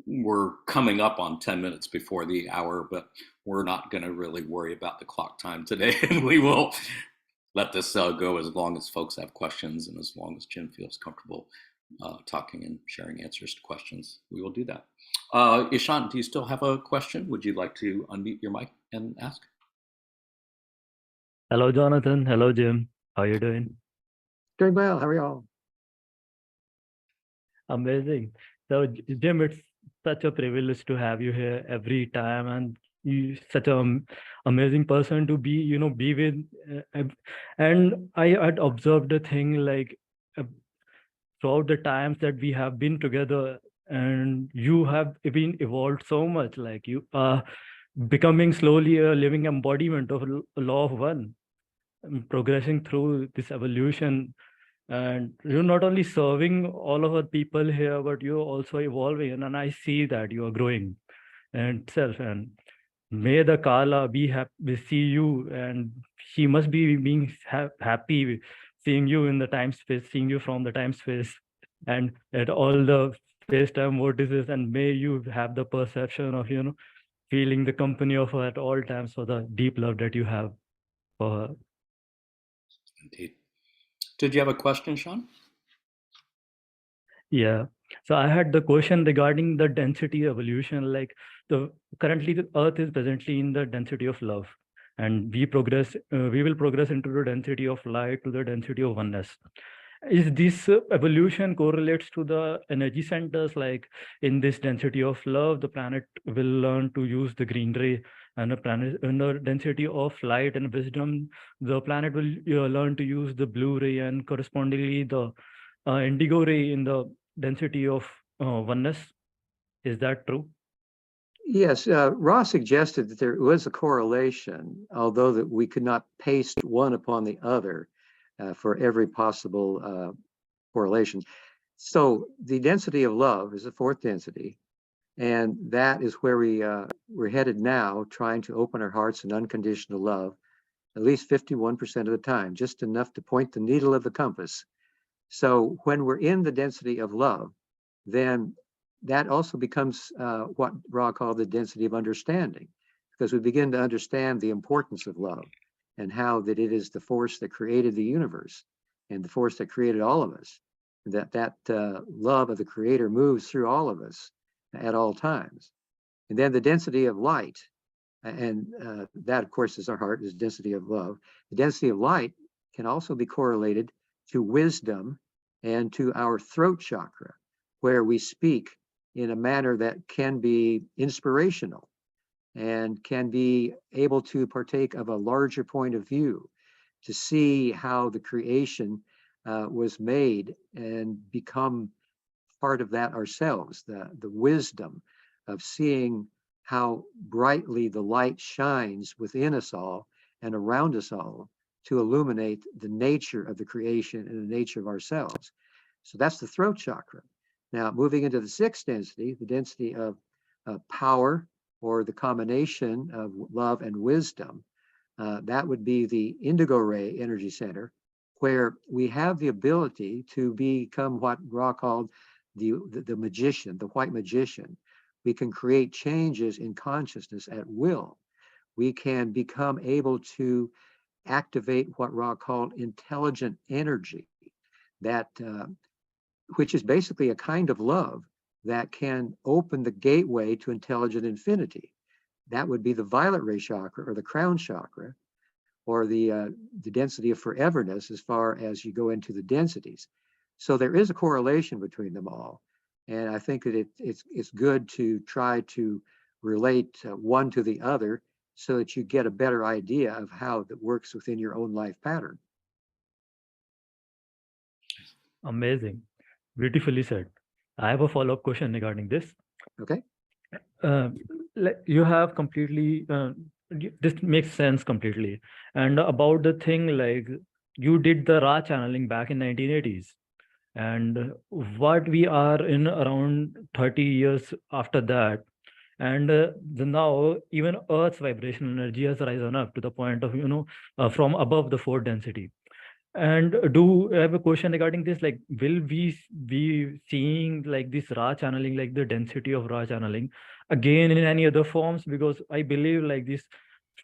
we're coming up on 10 minutes before the hour, but we're not going to really worry about the clock time today, and we will let this go as long as folks have questions and as long as Jim feels comfortable talking and sharing answers to questions. We will do that. Ishan, do you still have a question? Would you like to unmute your mic and ask? Hello, Jonathan. Hello, Jim. How are you doing? Doing well. How are y'all? Amazing. So, Jim, it's such a privilege to have you here every time, and you're such an amazing person to be with. And I had observed a thing like throughout the times that we have been together, and you have been evolved so much. Like you are becoming slowly a living embodiment of a law of one, progressing through this evolution. And you're not only serving all of our people here, but you're also evolving. And I see that you are growing and itself. And may the Carla be happy, see you, and she must be being happy seeing you in the time space, seeing you from the time space and at all the space-time vortices. And may you have the perception of, feeling the company of her at all times for the deep love that you have for her. Indeed. Did you have a question, Sean? Yeah. So I had the question regarding the density evolution. Like currently the Earth is presently in the density of love, and we will progress into the density of light, to the density of oneness. Is this evolution correlates to the energy centers? Like in this density of love, the planet will learn to use the green ray, and in the density of light and wisdom, the planet will learn to use the blue ray, and correspondingly the indigo ray in the density of oneness. Is that true? Yes, Ross suggested that there was a correlation, although that we could not paste one upon the other for every possible correlation. So the density of love is the fourth density, and that is where we're headed now, trying to open our hearts in unconditional love, at least 51% of the time, just enough to point the needle of the compass. So when we're in the density of love, then that also becomes what Ra called the density of understanding. because we begin to understand the importance of love and how that it is the force that created the universe and the force that created all of us. That love of the Creator moves through all of us at all times. And then the density of light, and that, of course, is our heart, is density of love. The density of light can also be correlated to wisdom and to our throat chakra, where we speak in a manner that can be inspirational and can be able to partake of a larger point of view, to see how the creation was made and become part of that ourselves, the wisdom of seeing how brightly the light shines within us all and around us all to illuminate the nature of the creation and the nature of ourselves. So that's the throat chakra. Now, moving into the sixth density, the density of power, or the combination of love and wisdom, that would be the indigo ray energy center, where we have the ability to become what Ra called the magician, the white magician. We can create changes in consciousness at will. We can become able to activate what Ra called intelligent energy, that which is basically a kind of love that can open the gateway to intelligent infinity. That would be the violet ray chakra, or the crown chakra, or the density of foreverness as far as you go into the densities. So there is a correlation between them all. And I think that it's good to try to relate one to the other so that you get a better idea of how that works within your own life pattern. Amazing. Beautifully said. I have a follow-up question regarding this. Okay. You have completely, this makes sense completely. And about the thing, like you did the Ra channeling back in 1980s. And what we are in around 30 years after that, and now even Earth's vibrational energy has risen up to the point of, from above the fourth density. And do I have a question regarding this? Like, will we be seeing like this Ra channeling, like the density of Ra channeling again in any other forms? Because I believe like this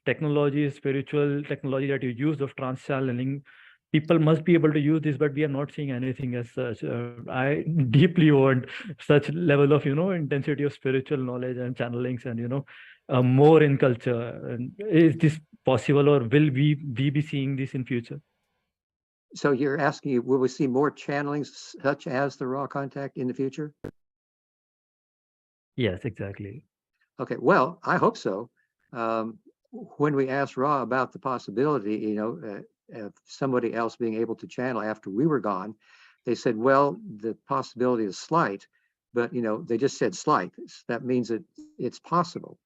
technology, spiritual technology that you use of trans channeling, people must be able to use this, but we are not seeing anything as such. I deeply want such level of, intensity of spiritual knowledge and channelings and, more in culture. And is this possible, or will we be seeing this in future? So you're asking, will we see more channelings such as the Ra contact in the future? Yes, exactly. Okay, well, I hope so. When we asked Ra about the possibility, of somebody else being able to channel after we were gone, they said, well, the possibility is slight, but they just said slight. That means that it's possible.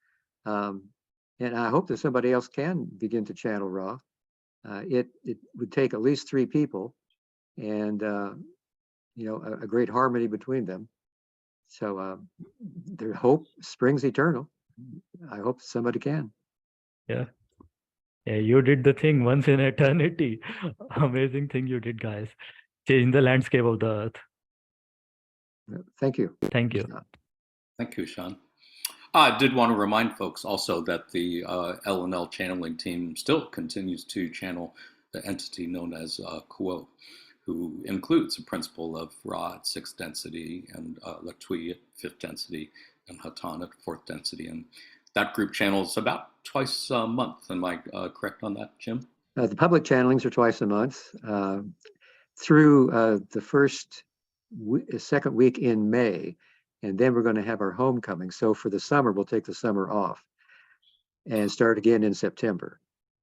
And I hope that somebody else can begin to channel Ra. It would take at least 3 people, and a great harmony between them. So their hope springs eternal. I hope somebody can. Yeah. Yeah, you did the thing once in eternity. Amazing thing you did, guys. Change the landscape of the earth. Thank you. Thank you. Thank you, Sean. I did want to remind folks also that the L&L channeling team still continues to channel the entity known as Kuo, who includes a principle of Ra at 6th density and Latui at 5th density and Hatan at 4th density. And that group channels about twice a month. Am I correct on that, Jim? The public channelings are twice a month through the second week in May. And then we're going to have our homecoming. So for the summer, we'll take the summer off and start again in September.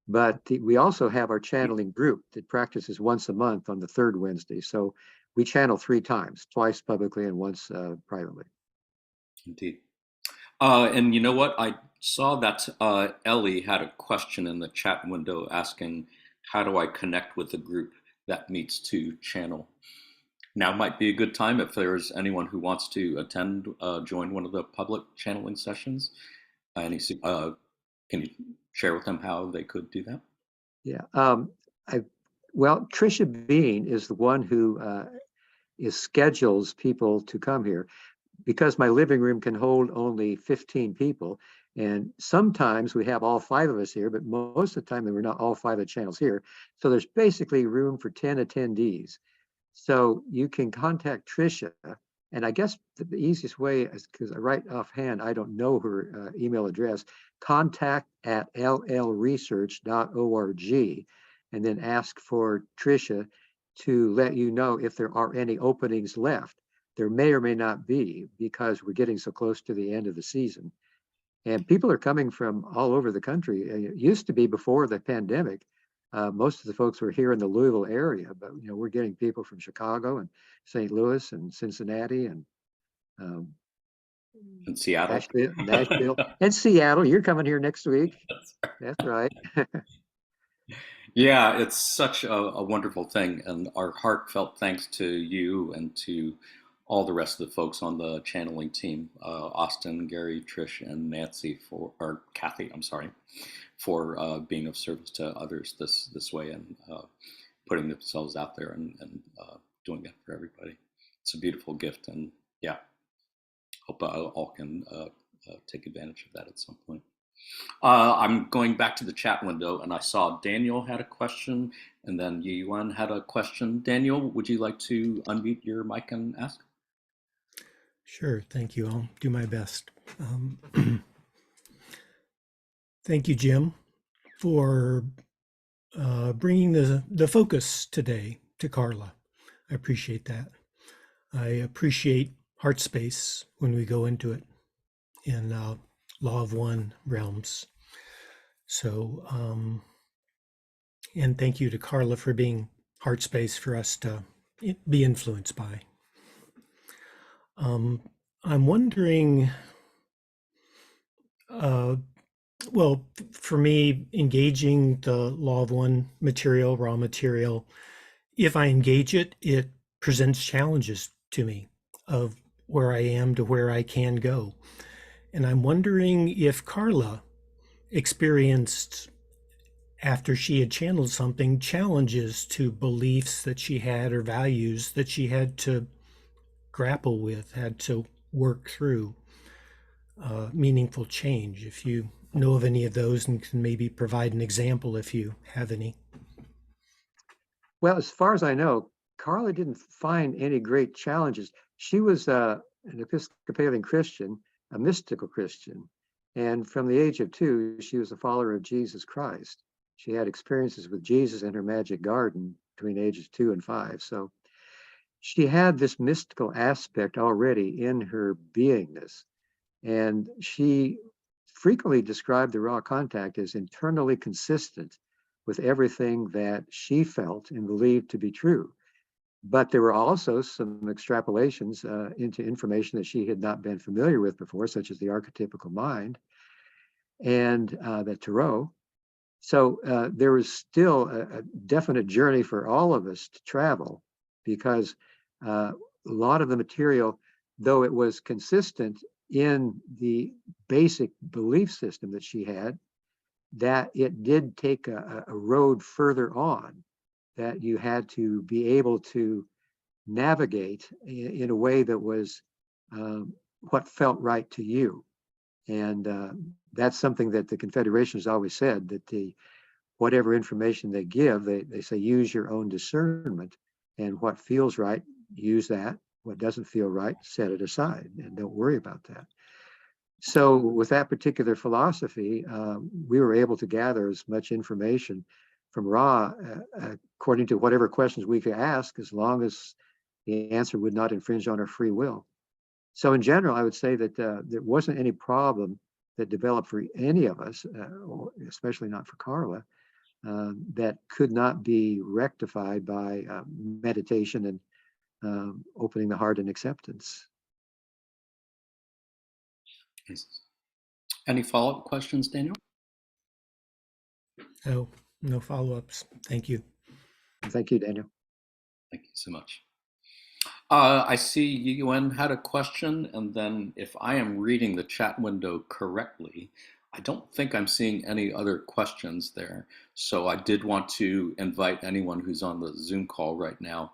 But we also have our channeling group that practices once a month on the 3rd Wednesday. So we channel 3 times, twice publicly and once privately. Indeed. And you know what? I saw that Ellie had a question in the chat window asking, how do I connect with the group that meets to channel? Now might be a good time if there's anyone who wants to attend, join one of the public channeling sessions. Can you share with them how they could do that? Yeah. Well, Tricia Bean is the one who schedules people to come here. because my living room can hold only 15 people, and sometimes we have all 5 of us here, but most of the time we're not all 5 of the channels here. So there's basically room for 10 attendees. So you can contact Tricia, and I guess the easiest way is, because right offhand, I don't know her email address, contact@llresearch.org, and then ask for Tricia to let you know if there are any openings left. There may or may not be, because we're getting so close to the end of the season. And people are coming from all over the country. It used to be before the pandemic. Most of the folks were here in the Louisville area, but we're getting people from Chicago and St. Louis and Cincinnati and In Seattle. Nashville, and Seattle. You're coming here next week. That's right. Yeah, it's such a wonderful thing, and our heartfelt thanks to you and to all the rest of the folks on the channeling team, Austin, Gary, Trish, and Nancy or Kathy, I'm sorry, for being of service to others this way, and putting themselves out there and doing that for everybody. It's a beautiful gift, and yeah, hope all can take advantage of that at some point. I'm going back to the chat window, and I saw Daniel had a question, and then Yuan had a question. Daniel, would you like to unmute your mic and ask? Sure, thank you. I'll do my best. Thank you, Jim, for bringing the focus today to Carla. I appreciate that. I appreciate heart space when we go into it in Law of One realms. So, and thank you to Carla for being heart space for us to be influenced by. I'm wondering, well, for me, engaging the Law of One material, raw material, if I engage it, it presents challenges to me of where I am to where I can go. And I'm wondering if Carla experienced, after she had channeled something, challenges to beliefs that she had or values that she had to grapple with, had to work through meaningful change. If you know of any of those and can maybe provide an example if you have any. Well, as far as I know, Carla didn't find any great challenges. She was an Episcopalian Christian, a mystical Christian. And from the age of 2, she was a follower of Jesus Christ. She had experiences with Jesus in her magic garden between ages 2 and 5. So she had this mystical aspect already in her beingness. And she frequently described the raw contact as internally consistent with everything that she felt and believed to be true. But there were also some extrapolations into information that she had not been familiar with before, such as the archetypical mind and the tarot. So there was still a definite journey for all of us to travel, because a lot of the material, though it was consistent in the basic belief system that she had, that it did take a road further on that you had to be able to navigate in a way that was what felt right to you. And that's something that the Confederation has always said, that whatever information they give, they say use your own discernment, and what feels right, use that. What doesn't feel right, set it aside and don't worry about that. So with that particular philosophy, we were able to gather as much information from Ra according to whatever questions we could ask, as long as the answer would not infringe on our free will. So in general, I would say that there wasn't any problem that developed for any of us, especially not for Carla, that could not be rectified by meditation and opening the heart and acceptance. Any follow-up questions, Daniel? Oh, no follow-ups. Thank you. Thank you, Daniel. Thank you so much. I see Yuan had a question, and then if I am reading the chat window correctly, I don't think I'm seeing any other questions there. So I did want to invite anyone who's on the Zoom call right now.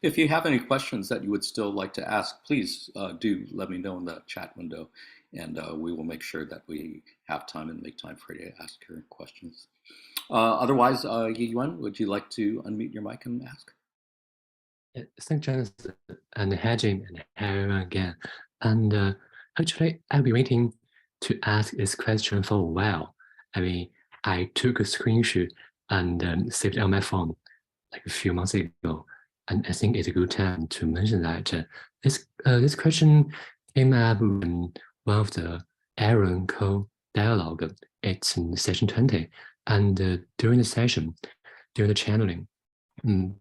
If you have any questions that you would still like to ask, please do let me know in the chat window, and we will make sure that we have time and make time for you to ask your questions. Otherwise, Yiyuan, would you like to unmute your mic and ask? Thank Jonathan and Jim and Aaron again. And actually, I've been waiting to ask this question for a while. I mean, I took a screenshot and saved it on my phone like a few months ago, and I think it's a good time to mention that this question came up in one of the Aaron co-dialogue. It's in session 20, and during the session, during the channeling,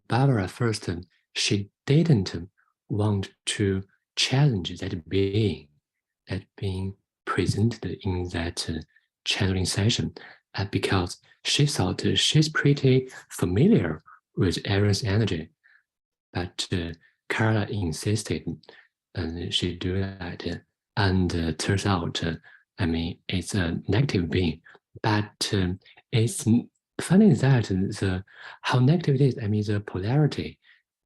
Barbara first she didn't want to challenge that being presented in that channeling session, because she thought she's pretty familiar with Aaron's energy. But Carla insisted and she do that, and turns out, I mean, it's a negative being. But it's funny that how negative it is. I mean, the polarity,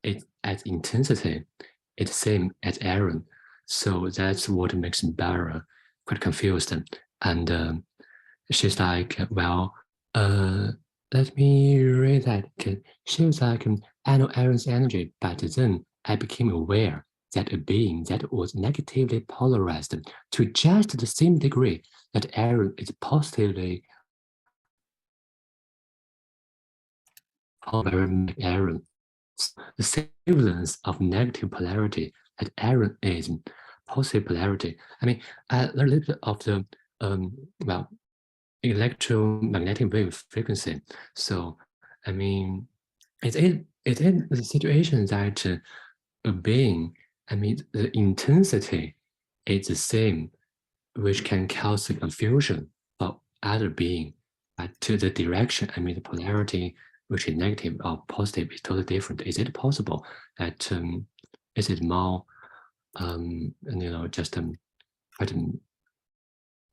it's as intensity, it's same as Aaron. So that's what makes Barbara quite confused. And she's like, well, let me read that. She was like, I know Aaron's energy, but then I became aware that a being that was negatively polarized to just the same degree that Aaron is positively polarized. Aaron, the semblance of negative polarity that Aaron is positive polarity. I mean, a little bit of the well, electromagnetic wave frequency. So, I mean, it is the situation that a being, I mean, the intensity is the same, which can cause confusion for other being, but to the direction, I mean, the polarity, which is negative or positive, is totally different. Is it possible that is it more, just quite,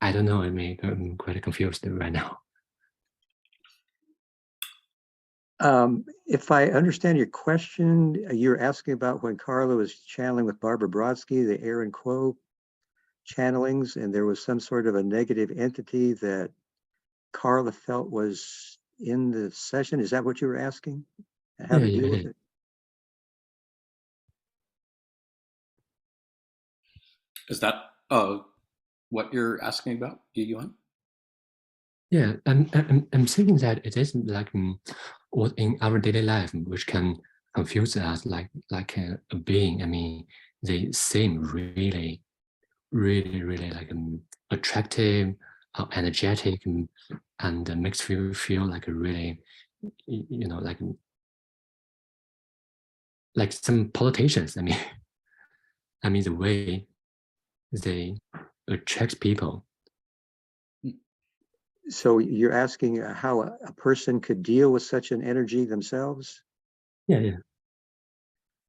I don't know. I mean, I'm quite confused right now. If I understand your question, you're asking about when Carla was channeling with Barbara Brodsky, the Aaron Quo channelings, and there was some sort of a negative entity that Carla felt was in the session. Is that what you were asking? And how to deal with it? Is that what you're asking about, Yiyuan? Yeah, I'm thinking that it is like what in our daily life, which can confuse us like a being. I mean, they seem really like attractive, energetic, and makes you feel like a really, like some politicians. I mean, I mean the way they attract people. So you're asking how a person could deal with such an energy themselves? Yeah.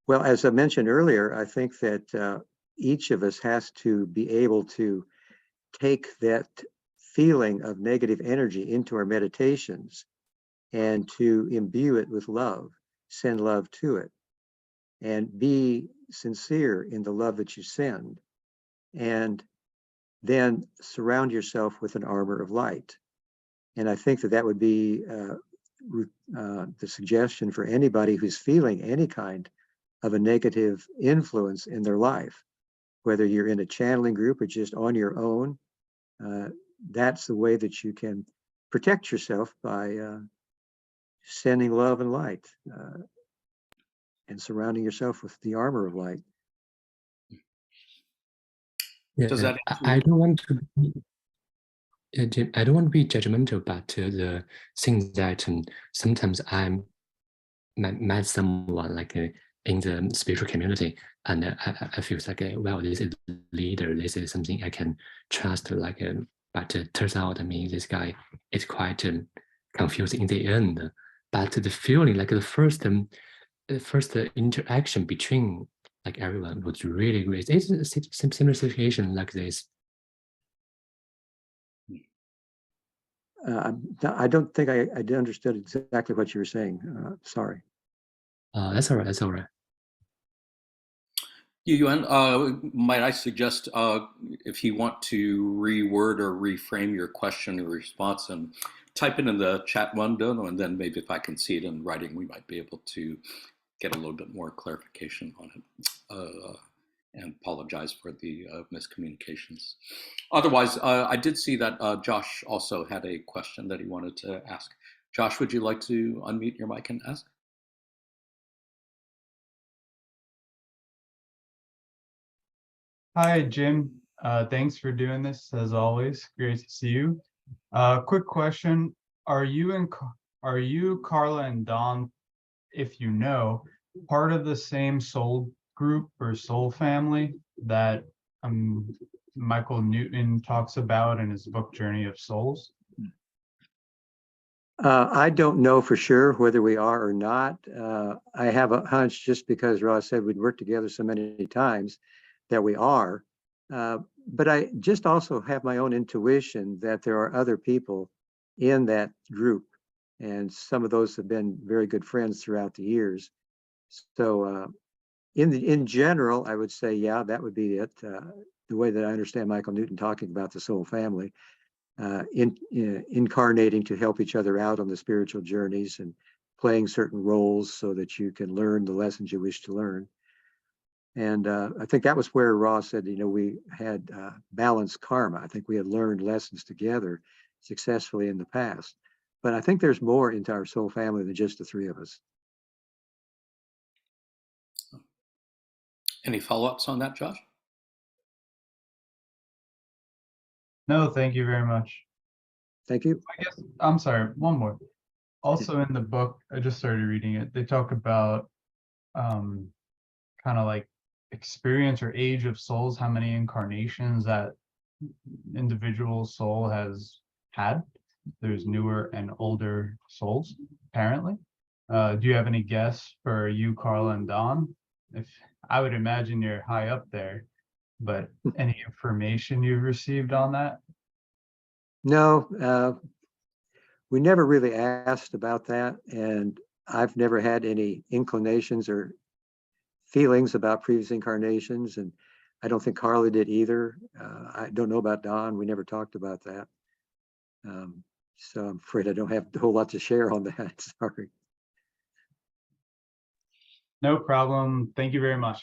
Well, as I mentioned earlier, I think that each of us has to be able to take that feeling of negative energy into our meditations and to imbue it with love, send love to it, and be sincere in the love that you send, and then surround yourself with an armor of light. And I think that would be the suggestion for anybody who's feeling any kind of a negative influence in their life, whether you're in a channeling group or just on your own. That's the way that you can protect yourself, by sending love and light and surrounding yourself with the armor of light. Yeah, Does that I don't want to be, Jim, I don't want to be judgmental, but the thing that sometimes I met someone like in the spiritual community, and I feel like, well, this is leader, this is something I can trust, like, but it turns out, I mean, this guy is quite confused in the end. But the feeling, like the first interaction between like everyone was really great. It's a similar situation like this. I don't think I understood exactly what you were saying. Sorry. That's all right. That's all right. Yuan, might I suggest if you want to reword or reframe your question or response and type it in the chat window, and then maybe if I can see it in writing, we might be able to get a little bit more clarification on it. And apologize for the miscommunications. Otherwise, I did see that Josh also had a question that he wanted to ask. Josh, would you like to unmute your mic and ask? Hi, Jim. Thanks for doing this as always. Great to see you. Quick question: Are you Carla and Don, if you know, part of the same soul group or soul family that Michael Newton talks about in his book Journey of Souls? I don't know for sure whether we are or not. I have a hunch, just because Ross said we'd worked together so many times, that we are. But I just also have my own intuition that there are other people in that group, and some of those have been very good friends throughout the years. So in general, I would say, yeah, that would be it. The way that I understand Michael Newton talking about the soul family, incarnating to help each other out on the spiritual journeys and playing certain roles so that you can learn the lessons you wish to learn. And I think that was where Ross said, we had balanced karma. I think we had learned lessons together successfully in the past. But I think there's more into our soul family than just the three of us. Any follow-ups on that, Josh? No, thank you very much. Thank you. I guess, I'm sorry, one more. Also in the book, I just started reading it, they talk about kind of like experience or age of souls, how many incarnations that individual soul has had. There's newer and older souls, apparently. Do you have any guess for you, Carla and Don? If I would imagine you're high up there, but any information you've received on that? No, we never really asked about that, and I've never had any inclinations or feelings about previous incarnations, and I don't think Carla did either. I don't know about Don. We never talked about that. So I'm afraid I don't have a whole lot to share on that. Sorry. No problem. Thank you very much.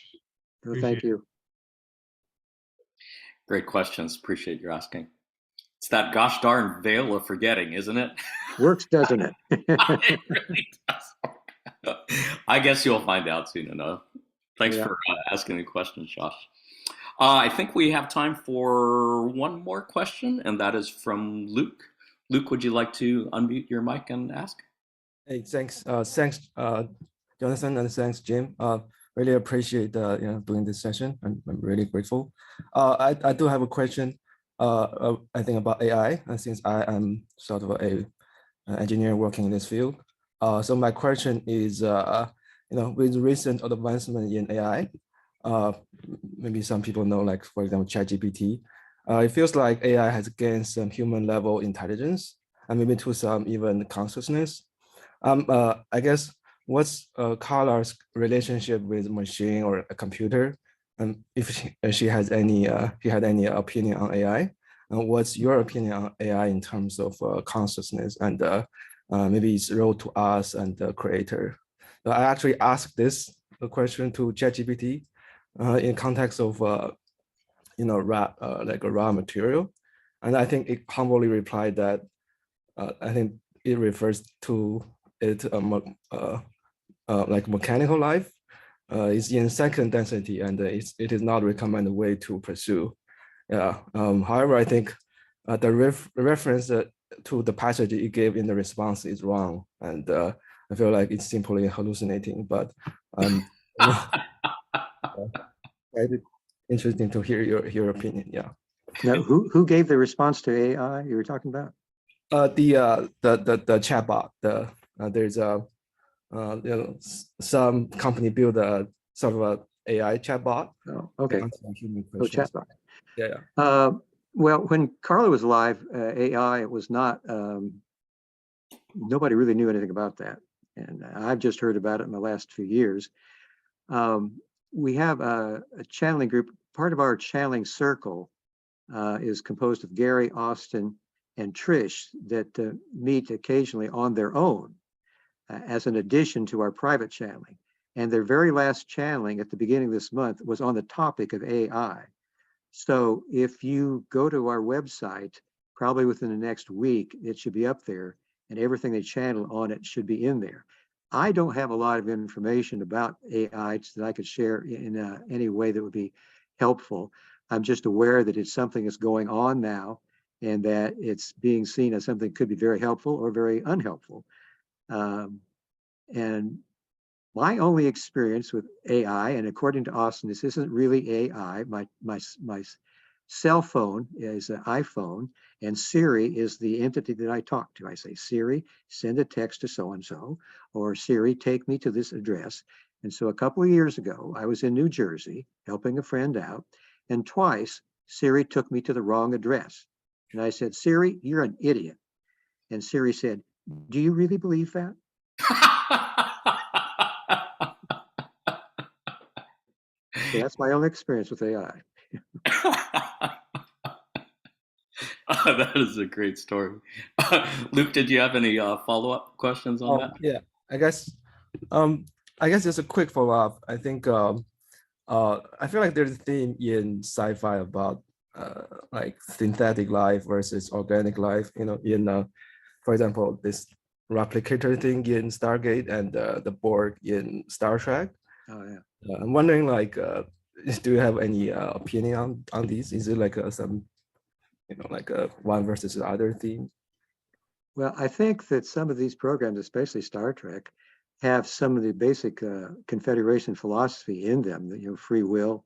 No, thank you. Great questions. Appreciate your asking. It's that gosh darn veil of forgetting, isn't it? Works, doesn't it? It really does. I guess you'll find out soon enough. Thanks for asking the question, Josh. I think we have time for one more question, and that is from Luke. Luke, would you like to unmute your mic and ask? Hey, thanks, Jonathan, and thanks, Jim. Really appreciate doing this session. I'm really grateful. I do have a question. I think about AI, and since I am sort of an engineer working in this field. So my question is, with recent advancement in AI, maybe some people know, like for example, ChatGPT. It feels like AI has gained some human level intelligence, and maybe to some even consciousness. I guess what's Carla's relationship with machine or a computer, and if she has any, he had any opinion on AI, and what's your opinion on AI in terms of consciousness and maybe its role to us and the creator? So I actually asked this question to ChatGPT in context of like a raw material, and I think it humbly replied that I think it refers to it like mechanical life. Is in second density, and it is not recommended way to pursue. However, I think the reference to the passage it gave in the response is wrong, and I feel like it's simply hallucinating. But interesting to hear your opinion. Yeah. Now, who gave the response to AI you were talking about? The chatbot. There's a some company build a sort of a AI chatbot. Oh, okay. Oh, chatbot. Yeah. Well, when Carla was alive, AI was not, nobody really knew anything about that. And I've just heard about it in the last few years. We have a channeling group. Part of our channeling circle is composed of Gary, Austin, and Trish that meet occasionally on their own as an addition to our private channeling. And their very last channeling at the beginning of this month was on the topic of AI. So if you go to our website, probably within the next week, it should be up there, and everything they channel on it should be in there. I don't have a lot of information about AI that I could share in any way that would be helpful. I'm just aware that it's something that's going on now, and that it's being seen as something that could be very helpful or very unhelpful. And my only experience with AI, and according to Austin, this isn't really AI. My cell phone is an iPhone, and Siri is the entity that I talk to. I say, Siri, send a text to so-and-so, or Siri, take me to this address. And so a couple of years ago, I was in New Jersey helping a friend out, and twice Siri took me to the wrong address. And I said, Siri, you're an idiot. And Siri said, do you really believe that? So that's my only experience with AI. That is a great story. Luke, did you have any follow-up questions on that? Yeah, I guess just a quick follow-up. I think I feel like there's a theme in sci-fi about like synthetic life versus organic life. You know, in for example, this replicator thing in Stargate and the Borg in Star Trek. Oh yeah. I'm wondering, like, do you have any opinion on these? Is it like some, you know, like a one versus the other theme? Well, I think that some of these programs, especially Star Trek, have some of the basic Confederation philosophy in them, you know, free will,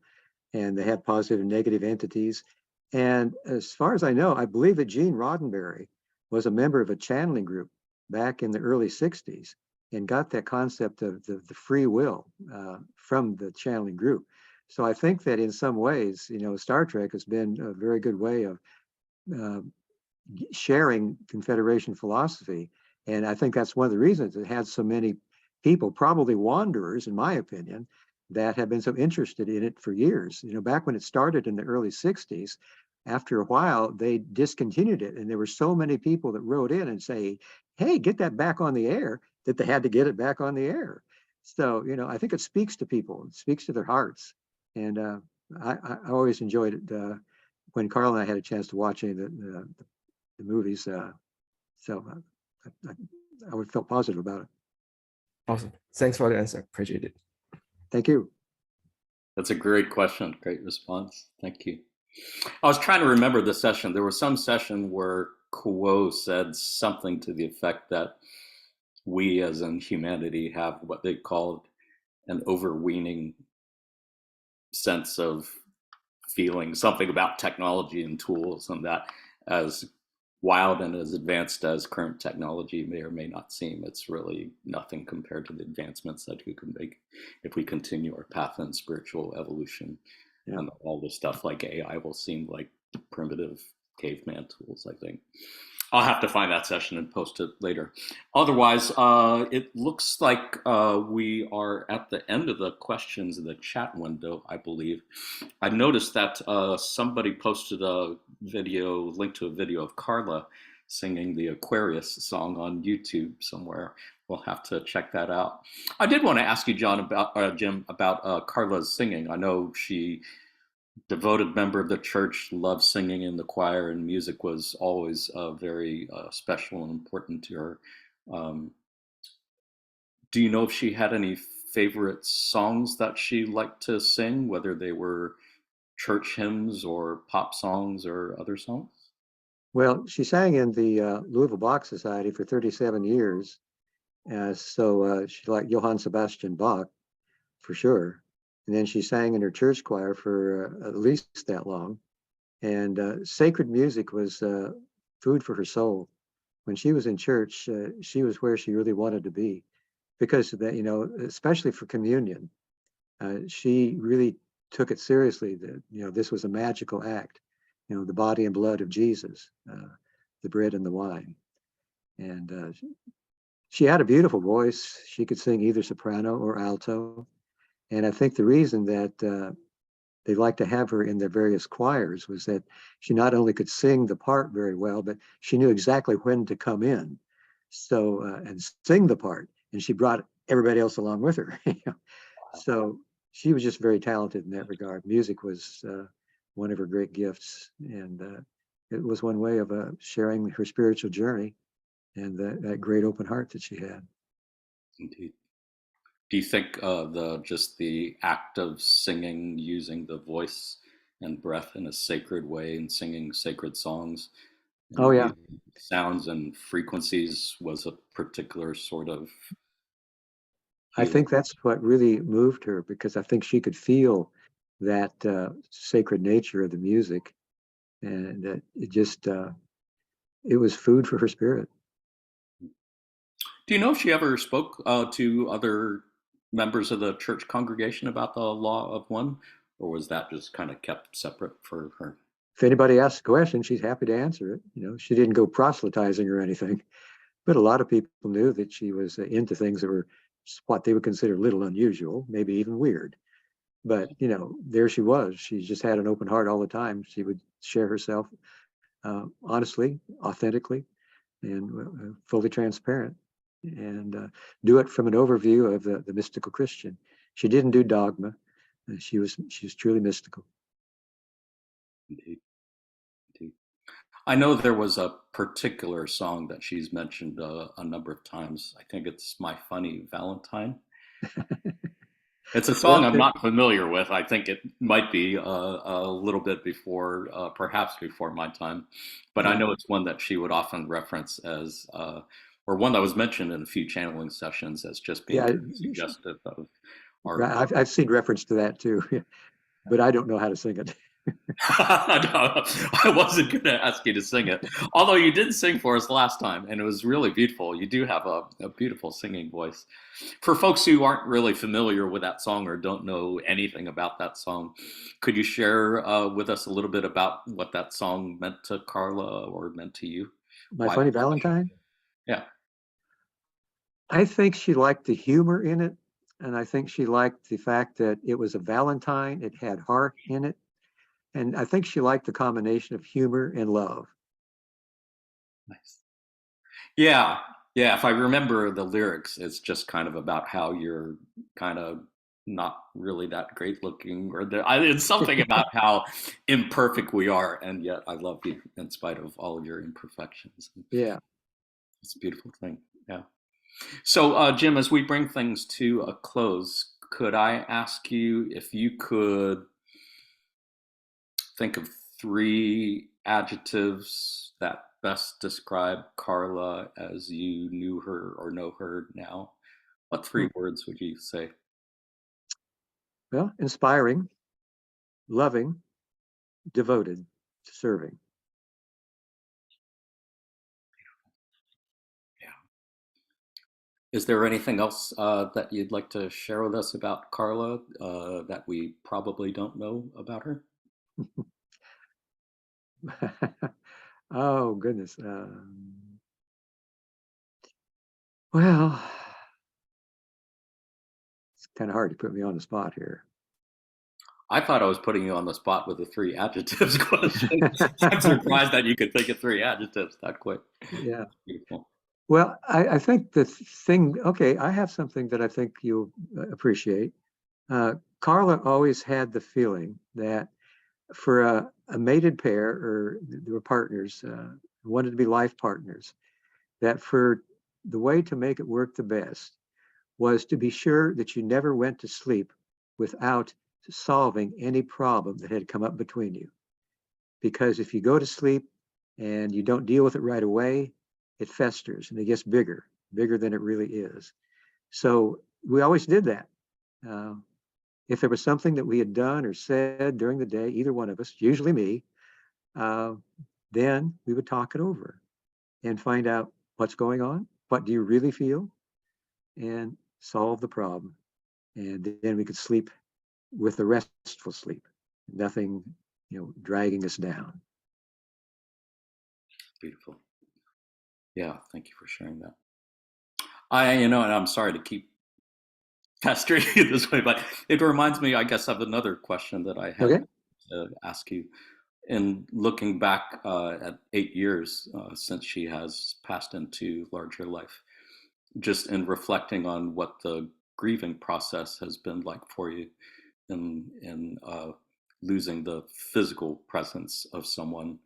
and they have positive and negative entities. And as far as I know, I believe that Gene Roddenberry was a member of a channeling group back in the early 60s and got that concept of the free will from the channeling group. So I think that in some ways, you know, Star Trek has been a very good way of sharing Confederation philosophy. And I think that's one of the reasons it had so many people, probably wanderers, in my opinion, that have been so interested in it for years. You know, back when it started in the early 60s, after a while, they discontinued it. And there were so many people that wrote in and say, hey, get that back on the air, that they had to get it back on the air. So, you know, I think it speaks to people, it speaks to their hearts. And I always enjoyed it when Carl and I had a chance to watch any of the movies. So I would feel positive about it. Awesome. Thanks for the answer. Appreciate it. Thank you. That's a great question. Great response. Thank you. I was trying to remember the session. There was some session where Kuo said something to the effect that we as in humanity have what they called an overweening sense of feeling, something about technology and tools, and that as wild and as advanced as current technology may or may not seem, it's really nothing compared to the advancements that we can make if we continue our path in spiritual evolution. Yeah. And all the stuff like AI will seem like primitive caveman tools, I think. I'll have to find that session and post it later. Otherwise, it looks like we are at the end of the questions in the chat window, I believe. I noticed that somebody posted a video, link to a video of Carla singing the Aquarius song on YouTube somewhere. We'll have to check that out. I did want to ask you, Jim, about Carla's singing. I know she, devoted member of the church, loved singing in the choir, and music was always very special and important to her. Do you know if she had any favorite songs that she liked to sing, whether they were church hymns or pop songs or other songs? Well, she sang in the Louisville Bach Society for 37 years. So she liked Johann Sebastian Bach, for sure. And then she sang in her church choir for at least that long. And sacred music was food for her soul. When she was in church, she was where she really wanted to be, because of that, you know, especially for communion. She really took it seriously that, you know, this was a magical act. the body and blood of Jesus, the bread and the wine. And she had a beautiful voice. She could sing either soprano or alto. And I think the reason that they liked to have her in their various choirs was that she not only could sing the part very well, but she knew exactly when to come in, so and sing the part. And she brought everybody else along with her. So she was just very talented in that regard. Music was one of her great gifts, and it was one way of sharing her spiritual journey and that great open heart that she had. Indeed. Do you think just the act of singing, using the voice and breath in a sacred way and singing sacred songs, Oh yeah, sounds and frequencies was a particular sort of I healing? think that's what really moved her, because I think she could feel that sacred nature of the music, and that it just it was food for her spirit. Do you know if she ever spoke to other members of the church congregation about the law of one, or was that just kind of kept separate for her? If anybody asks a question, she's happy to answer it. She didn't go proselytizing or anything, but a lot of people knew that she was into things that were what they would consider a little unusual, maybe even weird. But there she was. She just had an open heart all the time. She would share herself honestly, authentically, and fully transparent, and do it from an overview of the mystical Christian. She didn't do dogma. She was truly mystical. Indeed. Indeed. I know there was a particular song that she's mentioned a number of times. I think it's My Funny Valentine. It's a song I'm not familiar with. I think it might be a little bit before, perhaps before my time, but I know it's one that she would often reference as, or one that was mentioned in a few channeling sessions as just being kind of suggestive of our. I've seen reference to that too, but I don't know how to sing it. No, I wasn't going to ask you to sing it, although you did sing for us last time, and it was really beautiful. You do have a beautiful singing voice. For folks who aren't really familiar with that song or don't know anything about that song, could you share with us a little bit about what that song meant to Carla or meant to you? My Funny Valentine? Yeah. I think she liked the humor in it, and I think she liked the fact that it was a Valentine. It had heart in it. And I think she liked the combination of humor and love. Nice. Yeah. Yeah. If I remember the lyrics, it's just kind of about how you're kind of not really that great looking, or it's something about how imperfect we are. And yet I love you in spite of all of your imperfections. Yeah. It's a beautiful thing. Yeah. So, Jim, as we bring things to a close, could I ask you if you could think of 3 adjectives that best describe Carla as you knew her or know her now? What 3 words would you say? Well, inspiring, loving, devoted to serving. Yeah. Is there anything else that you'd like to share with us about Carla that we probably don't know about her? Oh, goodness. Well, it's kind of hard to put me on the spot here. I thought I was putting you on the spot with the 3 adjectives question. I'm surprised that you could think of 3 adjectives that quick. Yeah. Beautiful. Well, I think the thing, okay, I have something that I think you'll appreciate. Carla always had the feeling that for a mated pair, or they were partners, wanted to be life partners, that for the way to make it work the best was to be sure that you never went to sleep without solving any problem that had come up between you. Because if you go to sleep and you don't deal with it right away, it festers and it gets bigger than it really is. So we always did that. If there was something that we had done or said during the day, either one of us, usually me, then we would talk it over and find out what's going on, what do you really feel, and solve the problem. And then we could sleep with a restful sleep, nothing, dragging us down. beautiful. Yeah, thank you for sharing that. And I'm sorry to keep pestering you this way, but it reminds me, I guess, of another question that I had Okay. to ask you. In looking back at 8 years since she has passed into larger life, just in reflecting on what the grieving process has been like for you in losing the physical presence of someone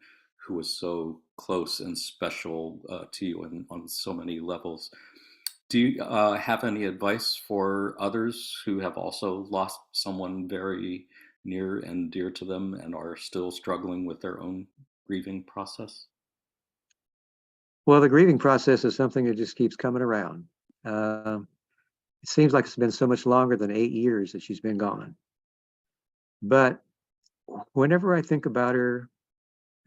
who was so close and special to you on so many levels. Do you have any advice for others who have also lost someone very near and dear to them and are still struggling with their own grieving process? Well, the grieving process is something that just keeps coming around. It seems like it's been so much longer than 8 years that she's been gone. But whenever I think about her,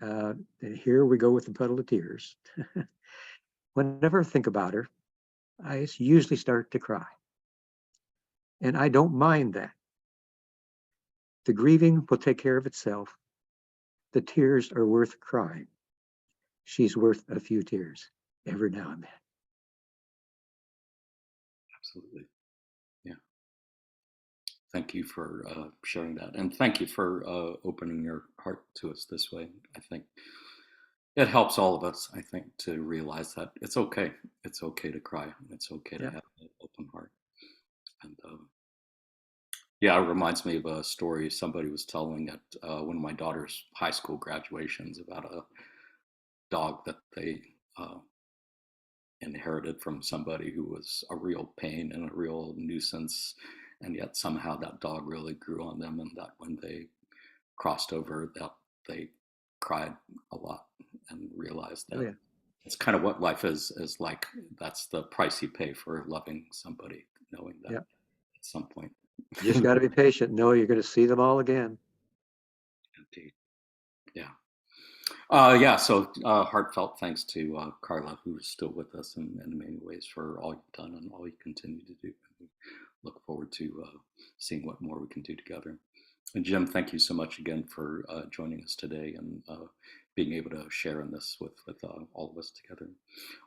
and here we go with the puddle of tears. Whenever I think about her, I usually start to cry. And I don't mind that. The grieving will take care of itself. The tears are worth crying. She's worth a few tears every now and then. Absolutely. Yeah. Thank you for sharing that. And thank you for opening your heart to us this way. I think it helps all of us, I think, to realize that it's okay. It's okay to cry. It's okay to have an open heart. And yeah, it reminds me of a story somebody was telling at one of my daughter's high school graduations about a dog that they inherited from somebody who was a real pain and a real nuisance. And yet somehow that dog really grew on them, and that when they crossed over, that they cried a lot and realized that it's kind of what life is like. That's the price you pay for loving somebody, knowing that at some point. You just got to be patient. Know you're going to see them all again. Indeed. Yeah. So heartfelt thanks to Carla, who is still with us in many ways, for all you've done and all you continue to do. We look forward to seeing what more we can do together. And Jim, thank you so much again for joining us today and being able to share in this with all of us together.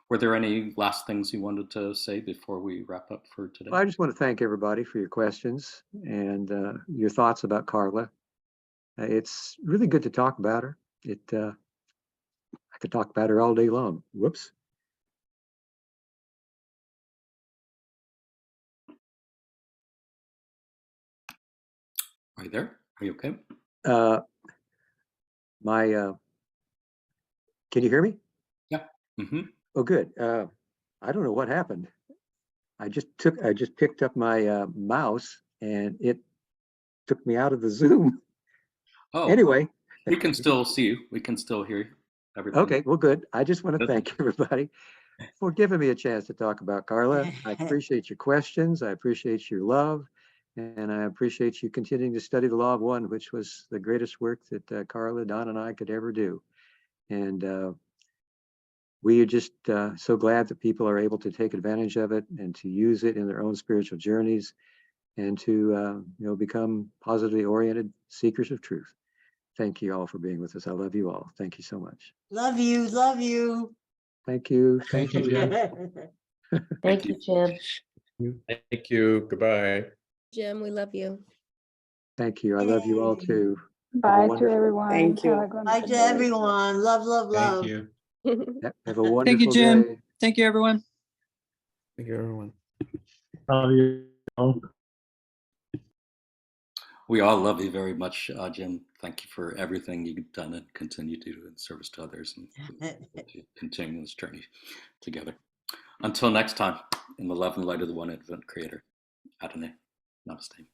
Were there any last things you wanted to say before we wrap up for today? Well, I just want to thank everybody for your questions and your thoughts about Carla. It's really good to talk about her. I could talk about her all day long. Whoops. Are you there? Are you okay? Can you hear me? Yeah. Mm-hmm. Oh, good. I don't know what happened. I just picked up my mouse and it took me out of the Zoom. Oh, anyway. We can still see you. We can still hear you. Everything. Okay, well, good. I just want to thank everybody for giving me a chance to talk about Carla. I appreciate your questions. I appreciate your love. And I appreciate you continuing to study the Law of One, which was the greatest work that Carla, Don, and I could ever do. And we are just so glad that people are able to take advantage of it and to use it in their own spiritual journeys and to become positively oriented seekers of truth. Thank you all for being with us. I love you all. Thank you so much. Love you. Love you. Thank you. Thank you, Jim. Thank you, Jim. Thank you. Goodbye. Jim, we love you. Thank you. I love you all too. Bye to everyone. Thank you. Have a good Bye to day. everyone. Love, love, love. Thank you. Have a wonderful Thank you, Jim. day. Thank you, everyone. Thank you, everyone. Love you all. We all love you very much, Jim. Thank you for everything you've done and continue to do in service to others and continuing this journey together. Until next time, in the love and light of the one infinite creator. Adonai. Namaste.